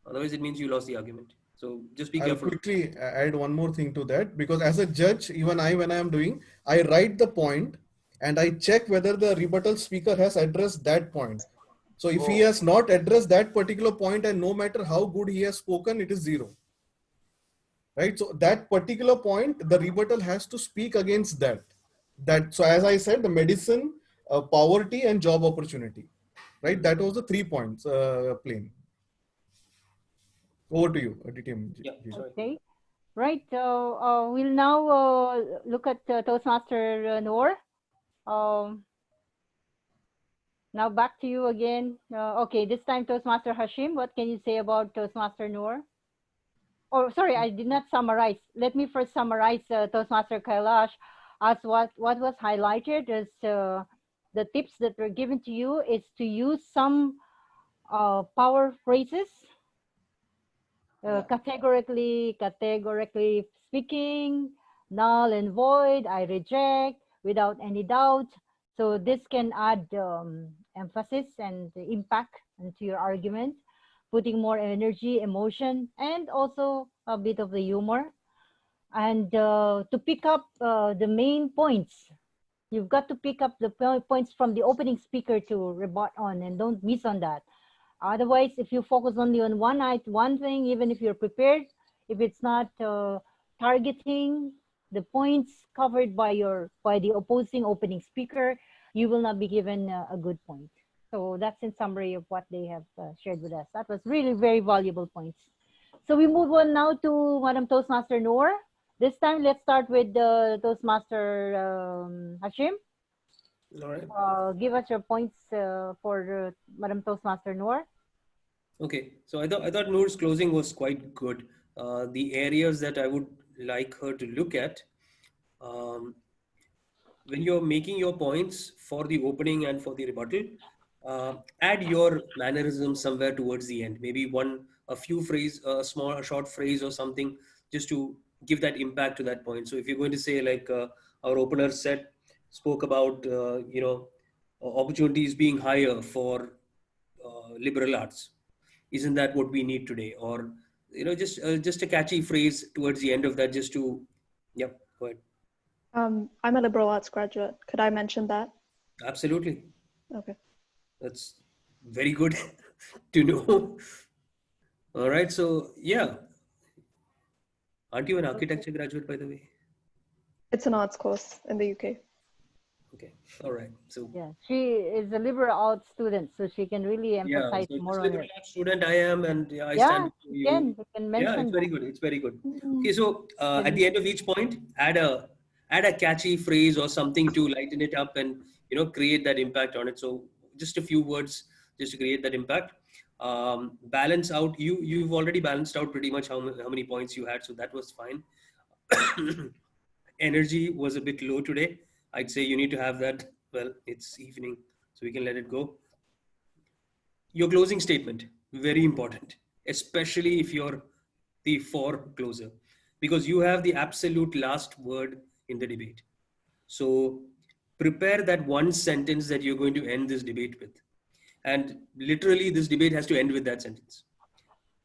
Otherwise, it means you lost the argument. So just be careful. I'll quickly add one more thing to that, because as a judge, even when I am doing, I write the point and I check whether the rebuttal speaker has addressed that point. So if he has not addressed that particular point, and no matter how good he has spoken, it is 0. Right? So that particular point, the rebuttal has to speak against that. So as I said, the medicine, poverty and job opportunity, right? That was the 3 points plain. Over to you, DTM. Yeah, okay, right. We'll now look at Toastmaster Noor. Now back to you again. Okay, this time Toastmaster Hashim, what can you say about Toastmaster Noor? Oh, sorry, I did not summarize. Let me first summarize Toastmaster Kailash. As what was highlighted is the tips that were given to you is to use some power phrases. Categorically speaking, null and void, I reject, without any doubt. So this can add emphasis and impact into your argument, putting more energy, emotion, and also a bit of the humor. And to pick up the main points, you've got to pick up the points from the opening speaker to rebut on, and don't miss on that. Otherwise, if you focus only on one thing, even if you're prepared, if it's not targeting the points covered by the opposing opening speaker, you will not be given a good point. So that's in summary of what they have shared with us. That was really very valuable points. So we move on now to Madam Toastmaster Noor. This time, let's start with Toastmaster Hashim. All right. Give us your points for Madam Toastmaster Noor. Okay, so I thought Noor's closing was quite good. The areas that I would like her to look at, when you're making your points for the opening and for the rebuttal, add your mannerism somewhere towards the end. Maybe a short phrase or something, just to give that impact to that point. So if you're going to say, like our opener spoke about opportunities being higher for liberal arts, isn't that what we need today? Or just a catchy phrase towards the end of that, just to go ahead. I'm a liberal arts graduate. Could I mention that? Absolutely. Okay. That's very good to know. All right, so yeah. Aren't you an architecture graduate, by the way? It's an arts course in the UK. Okay, all right. So yeah, she is a liberal arts student, so she can really emphasize more on liberal it. arts student I am, and I yeah, stand with you can mention. Yeah, it's very good. It's very good. Okay, so at the end of each point, add a catchy phrase or something to lighten it up and create that impact on it. So just a few words just to create that impact. Balance out. You've already balanced out pretty much how many points you had, so that was fine. Energy was a bit low today. I'd say you need to have that. Well, it's evening, so we can let it go. Your closing statement, very important, especially if you're the closer, because you have the absolute last word in the debate. So prepare that one sentence that you're going to end this debate with. And literally, this debate has to end with that sentence.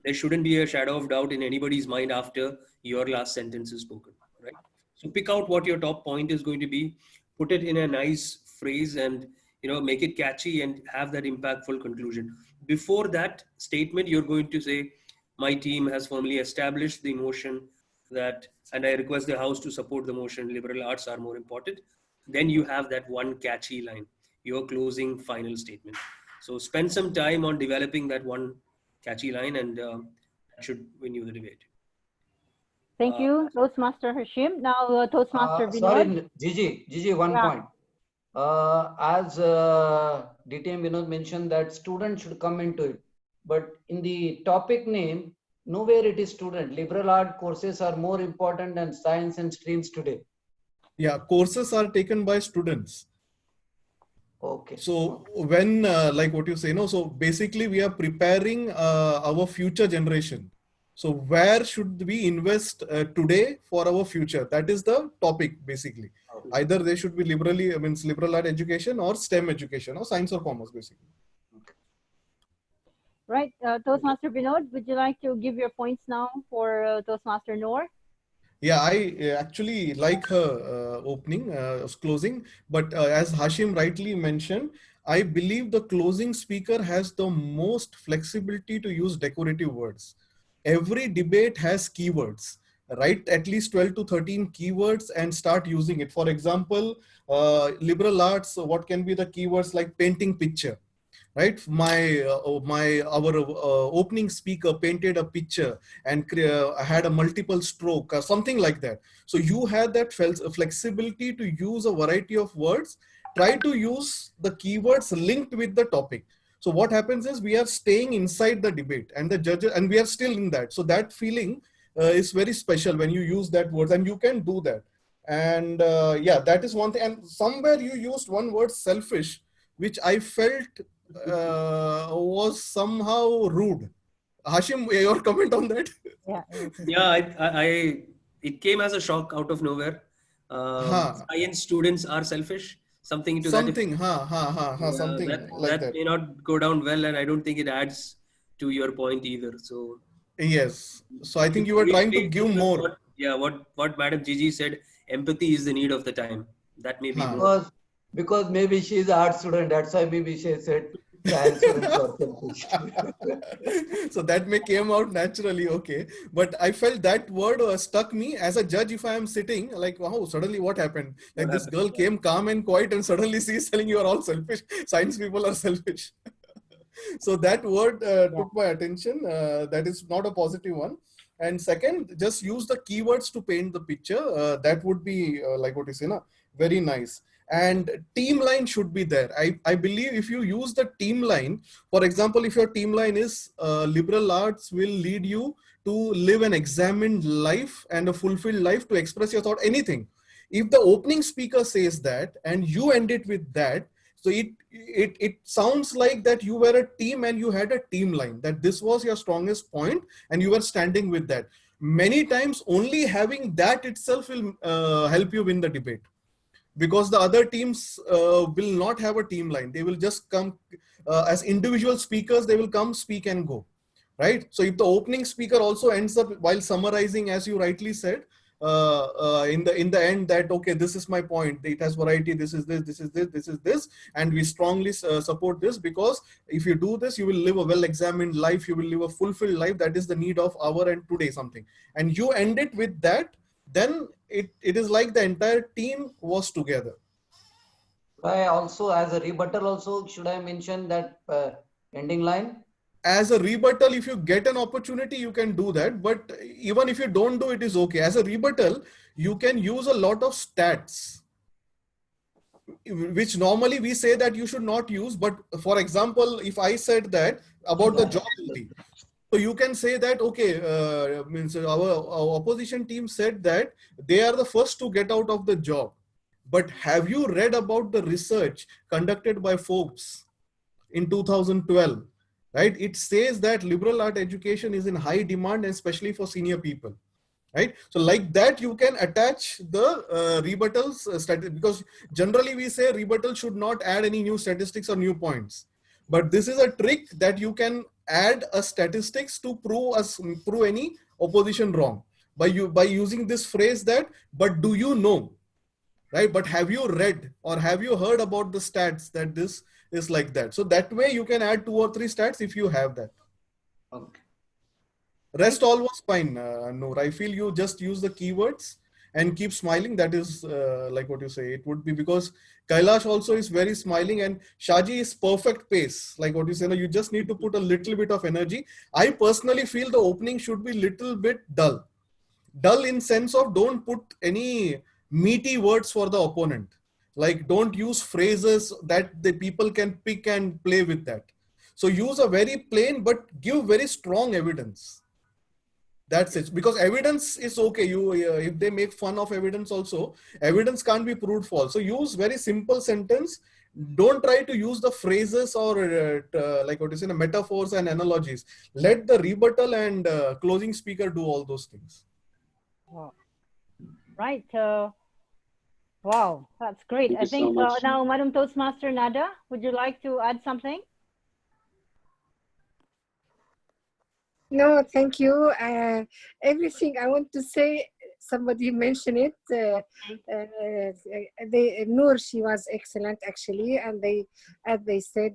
There shouldn't be a shadow of doubt in anybody's mind after your last sentence is spoken, right? So pick out what your top point is going to be, put it in a nice phrase, and make it catchy and have that impactful conclusion. Before that statement, you're going to say, my team has firmly established the motion that, and I request the House to support the motion, liberal arts are more important. Then you have that one catchy line, your closing final statement. So spend some time on developing that one catchy line, and should win you the debate. Thank you, Toastmaster Hashim. Now, Toastmaster Vinod. Sorry, Gigi, one point. As DTM Vinod mentioned that students should come into it, but in the topic name, nowhere it is student. Liberal art courses are more important than science and streams today. Yeah, courses are taken by students. Okay. So when, like what you say, no, so basically we are preparing our future generation. So where should we invest today for our future? That is the topic basically. Okay. Either they should be liberal art education or STEM education or science or commerce basically. Okay. Right, Toastmaster Vinod, would you like to give your points now for Toastmaster Noor? Yeah, I actually like her closing, but as Hashim rightly mentioned, I believe the closing speaker has the most flexibility to use decorative words. Every debate has keywords. Write at least 12 to 13 keywords and start using it. For example, liberal arts, what can be the keywords like painting picture? Right, our opening speaker painted a picture and had a multiple stroke or something like that. So you had that flexibility to use a variety of words. Try to use the keywords linked with the topic. So what happens is we are staying inside the debate and the judges, and we are still in that. So that feeling is very special when you use that word, and you can do that. And yeah, that is one thing. And somewhere you used one word, selfish, which I felt was somehow rude. Hashim, your comment on that? Yeah, it came as a shock out of nowhere. Science students are selfish. Something to something, that. Something like that may not go down well, and I don't think it adds to your point either. So yes, so I think you were trying to give more. What Madam Gigi said, empathy is the need of the time. That may be because maybe she is an art student. That's why maybe she said science students are selfish. So that may came out naturally, okay. But I felt that word stuck me as a judge. If I am sitting like, wow, suddenly what happened? Like this girl came calm and quiet, and suddenly she's telling you are all selfish. Science people are selfish. So that word took my attention. That is not a positive one. And second, just use the keywords to paint the picture. That would be like what you say, very nice. And team line should be there. I believe if you use the team line, for example, if your team line is liberal arts will lead you to live an examined life and a fulfilled life to express your thought, anything. If the opening speaker says that and you end it with that, so it sounds like that you were a team and you had a team line, that this was your strongest point and you were standing with that. Many times only having that itself will help you win the debate. Because the other teams will not have a team line. They will just come as individual speakers. They will come, speak and go, right? So if the opening speaker also ends up while summarizing, as you rightly said, in the end that, okay, this is my point. It has variety. This is this, this is this, this is this. And we strongly support this because if you do this, you will live a well-examined life. You will live a fulfilled life. That is the need of our and today something. And you end it with that, then it is like the entire team was together. I also, as a rebuttal also, should I mention that ending line? As a rebuttal, if you get an opportunity, you can do that. But even if you don't do it, is okay. As a rebuttal, you can use a lot of stats, which normally we say that you should not use. But for example, if I said that about the job duty, so you can say that, okay, means our opposition team said that they are the first to get out of the job. But have you read about the research conducted by Forbes in 2012? Right? It says that liberal art education is in high demand, especially for senior people. Right? So like that, you can attach the rebuttals, because generally we say rebuttal should not add any new statistics or new points. But this is a trick that you can add a statistics to prove any opposition wrong by using this phrase that, but do you know, right? But have you read or have you heard about the stats that this is like that? So that way you can add 2 or 3 stats if you have that. Okay. Rest all was fine, Noor. I feel you just use the keywords and keep smiling, that is like what you say, it would be because Kailash also is very smiling and Shaji is perfect pace. Like what you say, you just need to put a little bit of energy. I personally feel the opening should be little bit dull. Dull in sense of don't put any meaty words for the opponent. Like don't use phrases that the people can pick and play with that. So use a very plain but give very strong evidence. That's it. Because evidence is okay. You if they make fun of evidence also, evidence can't be proved false. So use very simple sentence. Don't try to use the phrases or like what is in metaphors and analogies. Let the rebuttal and closing speaker do all those things. Wow. Right. Wow, that's great. Thank I you so think much. now, Madam Toastmaster Nada, would you like to add something? No, thank you. Everything I want to say, somebody mentioned it. Noor, she was excellent actually, and as they said,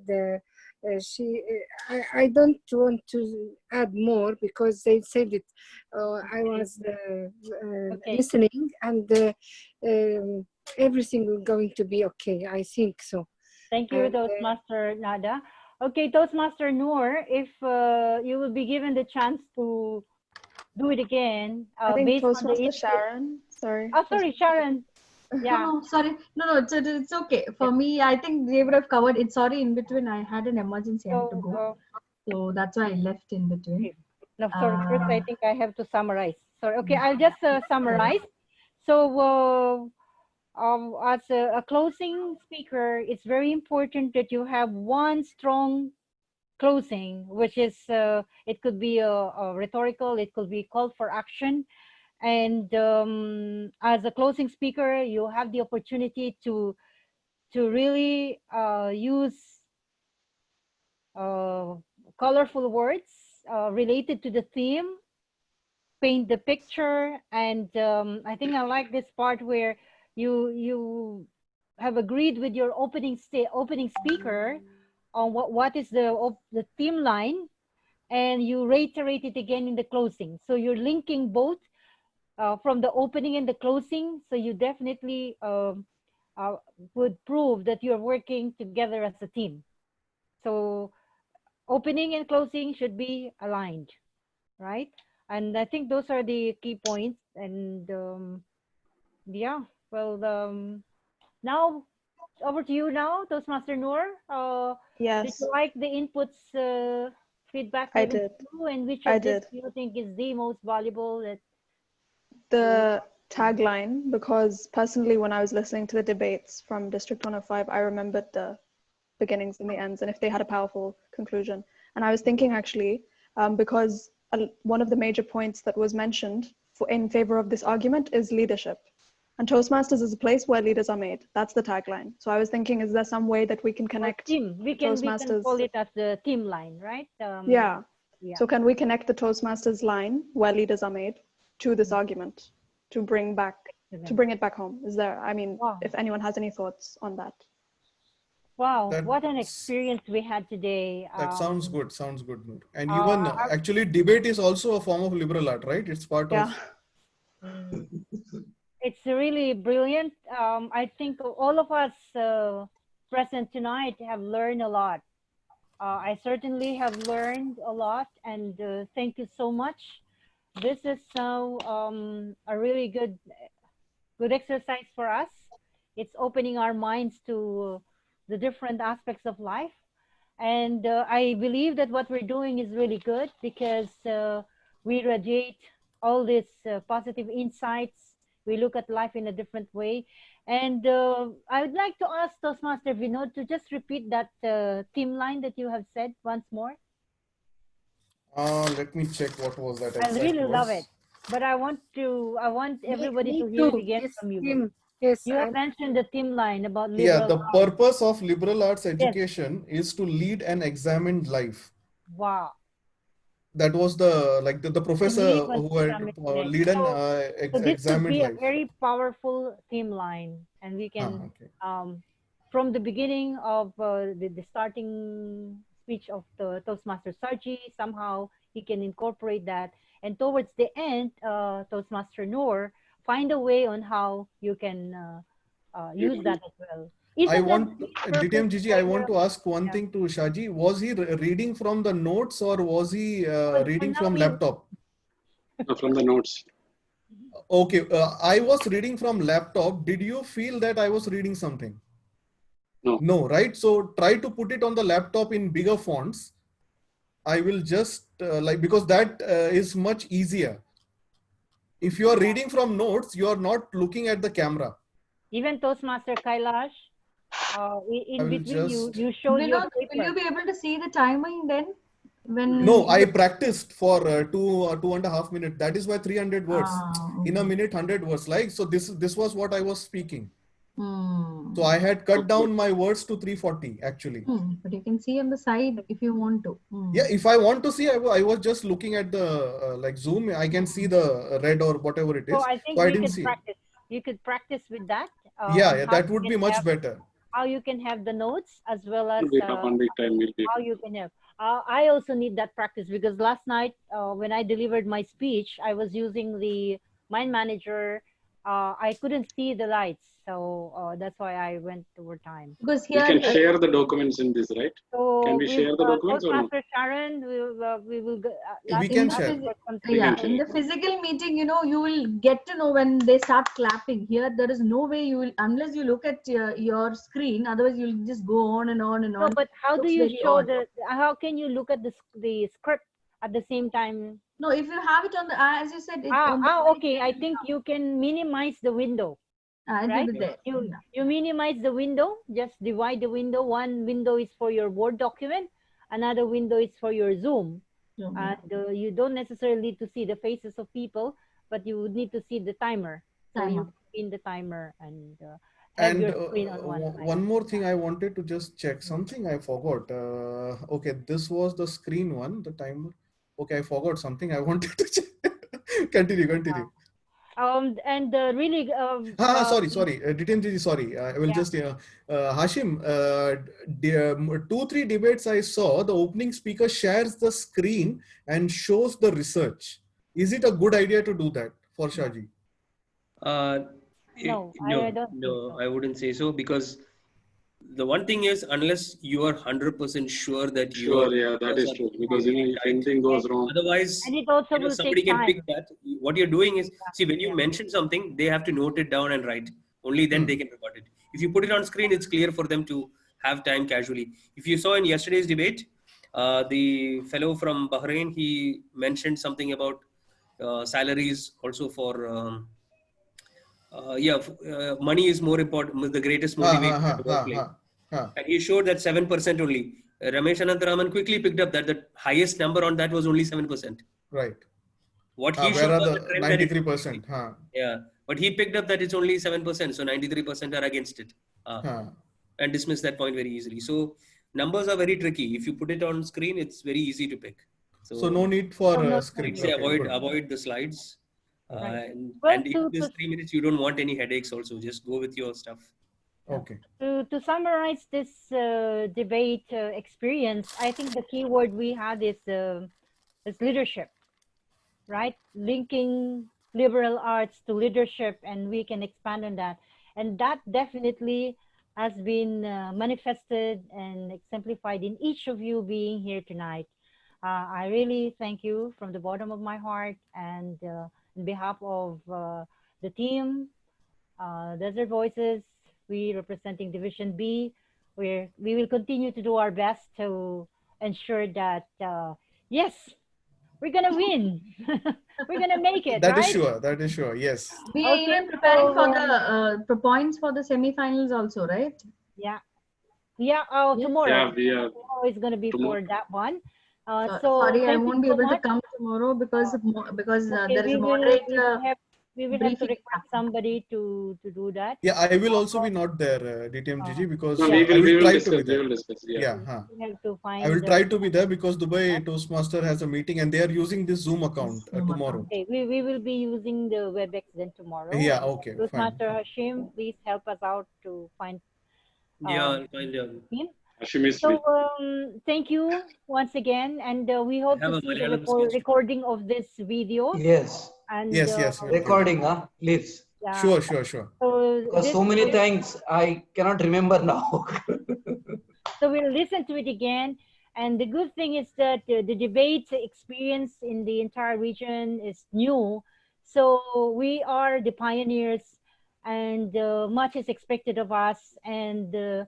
I don't want to add more because they said it. I was listening, and everything is going to be okay. I think so. Thank you, Toastmaster Nada. Okay, Toastmaster Noor, if you will be given the chance to do it again, I think based on Toastmaster the Sharon. Sorry. Oh, sorry, Sharon. Yeah. No, sorry. No, it's okay. For me, I think they would have covered it. Sorry, in between, I had an emergency. I had to go. So that's why I left in between. No, sorry, first I think I have to summarize. Sorry. Okay, I'll just summarize. So as a closing speaker, it's very important that you have one strong closing, which is it could be a rhetorical, it could be call for action. And as a closing speaker, you have the opportunity to really use colorful words related to the theme, paint the picture. And I think I like this part where you have agreed with your opening speaker on what is the theme line, and you reiterate it again in the closing. So you're linking both from the opening and the closing. So you definitely would prove that you're working together as a team. So opening and closing should be aligned, right? And I think those are the key points. And yeah, well, now over to you now, Toastmaster Noor. Yes. Did you like the inputs, feedback? I did. And which I of this did. do you think is the most valuable? That The tagline, because personally, when I was listening to the debates from District 105, I remembered the beginnings and the ends, and if they had a powerful conclusion. And I was thinking actually, because one of the major points that was mentioned in favor of this argument is leadership. And Toastmasters is a place where leaders are made. That's the tagline. So I was thinking, is there some way that we can connect we can call it as the team line, right? Yeah. So can we connect the Toastmasters line where leaders are made to this argument to bring it back home? Is there, I mean, if anyone has any thoughts on that. Wow, what an experience we had today. That sounds good. Sounds good. And even actually debate is also a form of liberal art, right? It's part of. It's really brilliant. I think all of us present tonight have learned a lot. I certainly have learned a lot, and thank you so much. This is a really good exercise for us. It's opening our minds to the different aspects of life. And I believe that what we're doing is really good because we radiate all these positive insights. We look at life in a different way. And I would like to ask Toastmaster Vinod to just repeat that theme line that you have said once more. Let me check what was that. I really love it. But I want everybody to hear it again from you. Yes, you have mentioned the theme line about liberal the purpose of liberal arts education is to lead an examined life. Wow. That was the professor who had lead an examined life. A very powerful theme line, and we can from the beginning of the starting speech of the Toastmaster Sarji, somehow he can incorporate that, and towards the end, Toastmaster Noor find a way on how you can use that as well. I Isn't that want, the purpose Dityam Jiji, for I want the- to ask one Yeah. thing to Shaji. Was he reading from the notes or was he Well, for reading now from we- laptop? From the notes. Okay, I was reading from laptop. Did you feel that I was reading something? No. No, right? So try to put it on the laptop in bigger fonts. I will just because that is much easier. If you are reading from notes, you are not looking at the camera. Even Toastmaster Kailash, in I will between just- you show your Vinod, will paper. you be able to see the timing then? When No, I practiced for 2.5 minutes. That is why 300 words. Ah, In a okay. minute, 100 words. Like, so this was what I was speaking. Hmm. So I had cut down my words to 340 actually. But you can see on the side if you want to. Yeah, if I want to see, I was just looking at the like Zoom. I can see the red or whatever it is. So I think So I we didn't could see. practice. You could practice with that. Yeah, on yeah, how that you would can be much have- better. How you can have the notes as well as We have 1 week time. We'll be. how you can have. I also need that practice because last night when I delivered my speech, I was using the Mind Manager. I couldn't see the lights, so that's why I went overtime. Because We here, can share the documents in this, right? So Can we share the documents or no? Toastmaster Sharon, we will go, We can last share. night was some yeah, can in the physical meeting, you know, you will get to know when they start clapping. Here, there is no way you will, unless you look at your screen, otherwise you'll just go on and on and No, on. but how do Looks you very show odd. how can you look at the script at the same time? No, if you have it on the, as you said, it, on the Okay. I think you can minimize the window, it will right? be there. You minimize the window, just divide the window. One window is for your Word document, another window is for your Zoom. And you don't necessarily need to see the faces of people, but you would need to see the timer. So you pin the timer and have And your screen on one side. one more thing I wanted to just check. Something I forgot. Okay, this was the screen one, the timer. Okay, I forgot something I wanted to check. Continue. And really, Sorry. Dityam Ji, sorry. I will just, Hashim, 2-3 debates I saw, the opening speaker shares the screen and shows the research. Is it a good idea to do that for Shaji? No, I don't think so. I wouldn't say so, because the one thing is, unless you are 100% sure that you Sure, are, yeah, that is true. Because if anything goes wrong, otherwise, And it also will somebody take can time. pick that. What you're doing is, see, when you mention something, they have to note it down and write. Only then they can record it. If you put it on screen, it's clear for them to have time casually. If you saw in yesterday's debate, the fellow from Bahrain, he mentioned something about salaries also for money is more important, the greatest motivator at workplace. And he showed that 7% only. Ramesh Anantaraman quickly picked up that the highest number on that was only 7%. Right. What he Where showed are was the the trend that 93%? yeah, but he picked up that it's only 7%, so 93% are against it, and dismissed that point very easily. So numbers are very tricky. If you put it on screen, it's very easy to pick. So no need for I'd screen. say Okay, good. avoid the slides. Right. And Well, in this 3 minutes, you don't want any headaches also. Just go with your stuff. Okay. To summarize this debate experience, I think the key word we had is leadership, right? Linking liberal arts to leadership, and we can expand on that. And that definitely has been manifested and exemplified in each of you being here tonight. I really thank you from the bottom of my heart, and on behalf of the team, Desert Voices, we representing Division B, we will continue to do our best to ensure that, yes, we're going to win. We're going to make it, That right? is sure. Yes. We are even preparing for the points for the semi-finals also, right? Yeah. Tomorrow. Yeah, Tomorrow is going to be for that one. So sorry, I thank won't be you so able to much. come tomorrow because Okay, there is a moderator. We will have to request somebody to do that. Yeah, I will also be not there, DTM Gigi, because no, I will try to be we there. will discuss. Yeah. We have to find I will try to be there because Dubai Toastmaster has a meeting and they are using this Zoom account tomorrow. Okay, we will be using the WebEx then tomorrow. Yeah, okay, Toastmaster Hashim, please help us out to find I'll find him. Hashim is So thank you once again, and we hope have to a see the Malayalam sketch. recording of this video. Yes. And Yes, Recording, huh? Please. yeah. Sure. So, Because so many things I cannot remember now. so we'll listen to it again. And the good thing is that the debate experience in the entire region is new. So we are the pioneers, and much is expected of us. And the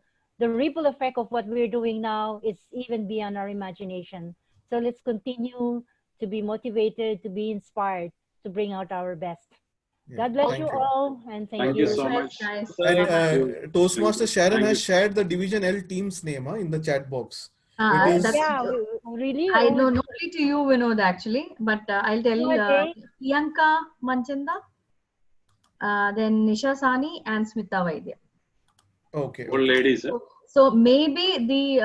ripple effect of what we're doing now is even beyond our imagination. So let's continue to be motivated, to be inspired, to bring out our best. Yeah, God bless thank you you. all, and thank Thank you. you so much. Guys. And Toastmaster Sharon Thank has you. shared the Division L team's name in the chat box. Ah, It is that's- Yeah, really. I know only to you, Vinod, actually, but I'll tell Okay. Priyanka Manchinda, then Nisha Sani and Smita Vaidya. okay. Old ladies. So maybe the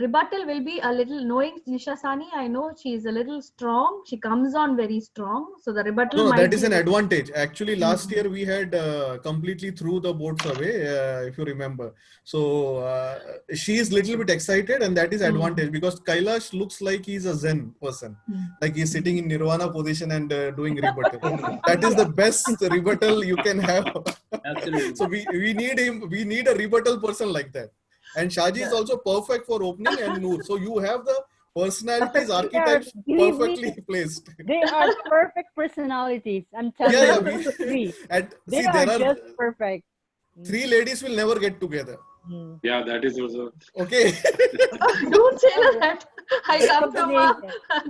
rebuttal will be a little, knowing Nisha Sani, I know she is a little strong. She comes on very strong. So the rebuttal No, might that is be an advantage. Actually, last Mhm. year we had completely threw the boats away, if you remember. So she is little bit excited, and that is advantage because Kailash looks like he's a Zen person, like he's sitting in Nirvana position and doing rebuttal. That is the best rebuttal you can have. Absolutely. So we need him. We need a rebuttal person like that. And Shaji is also perfect for opening, and Noor. So you have the personalities, archetypes Believe me, perfectly placed. they are perfect personalities. I'm telling Yeah, you. yeah. Three. And They see, are there are just perfect. three ladies will never get together. Yeah, that is also. Okay. Don't say that. I come from a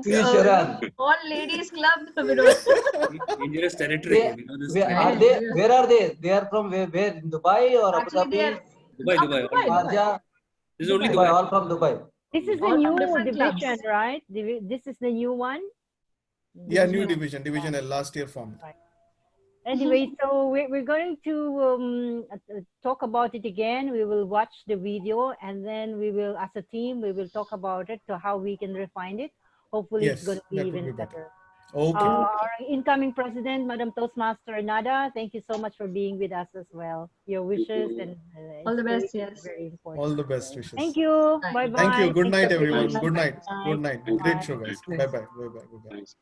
Please, Sharan. all ladies club. Vinod. Dangerous territory. They- We know this Where territory. are they? Where are they? They are from where? In Dubai or Abu Actually, they Dhabi? are Dubai. Sharjah? This is only Dubai, Dubai. all from Dubai. This is the all from new different division, clubs. right? This is the new one. Yeah, new division L last year formed. Anyway, so we're going to talk about it again. We will watch the video, and then we will, as a team, we will talk about it to how we can refine it. Hopefully, it's Yes, going to be that would even be better. better. Okay. Our incoming president, Madam Toastmaster Nada, thank you so much for being with us as well. Your wishes and All the best, inspiration yes. is very important. All the best wishes. Thank you. Bye. Bye bye. Thank you. Good night, for being everyone. with us. Good night. Bye. Good night. Bye. Great show, guys. Bye bye. Bye bye. Thanks.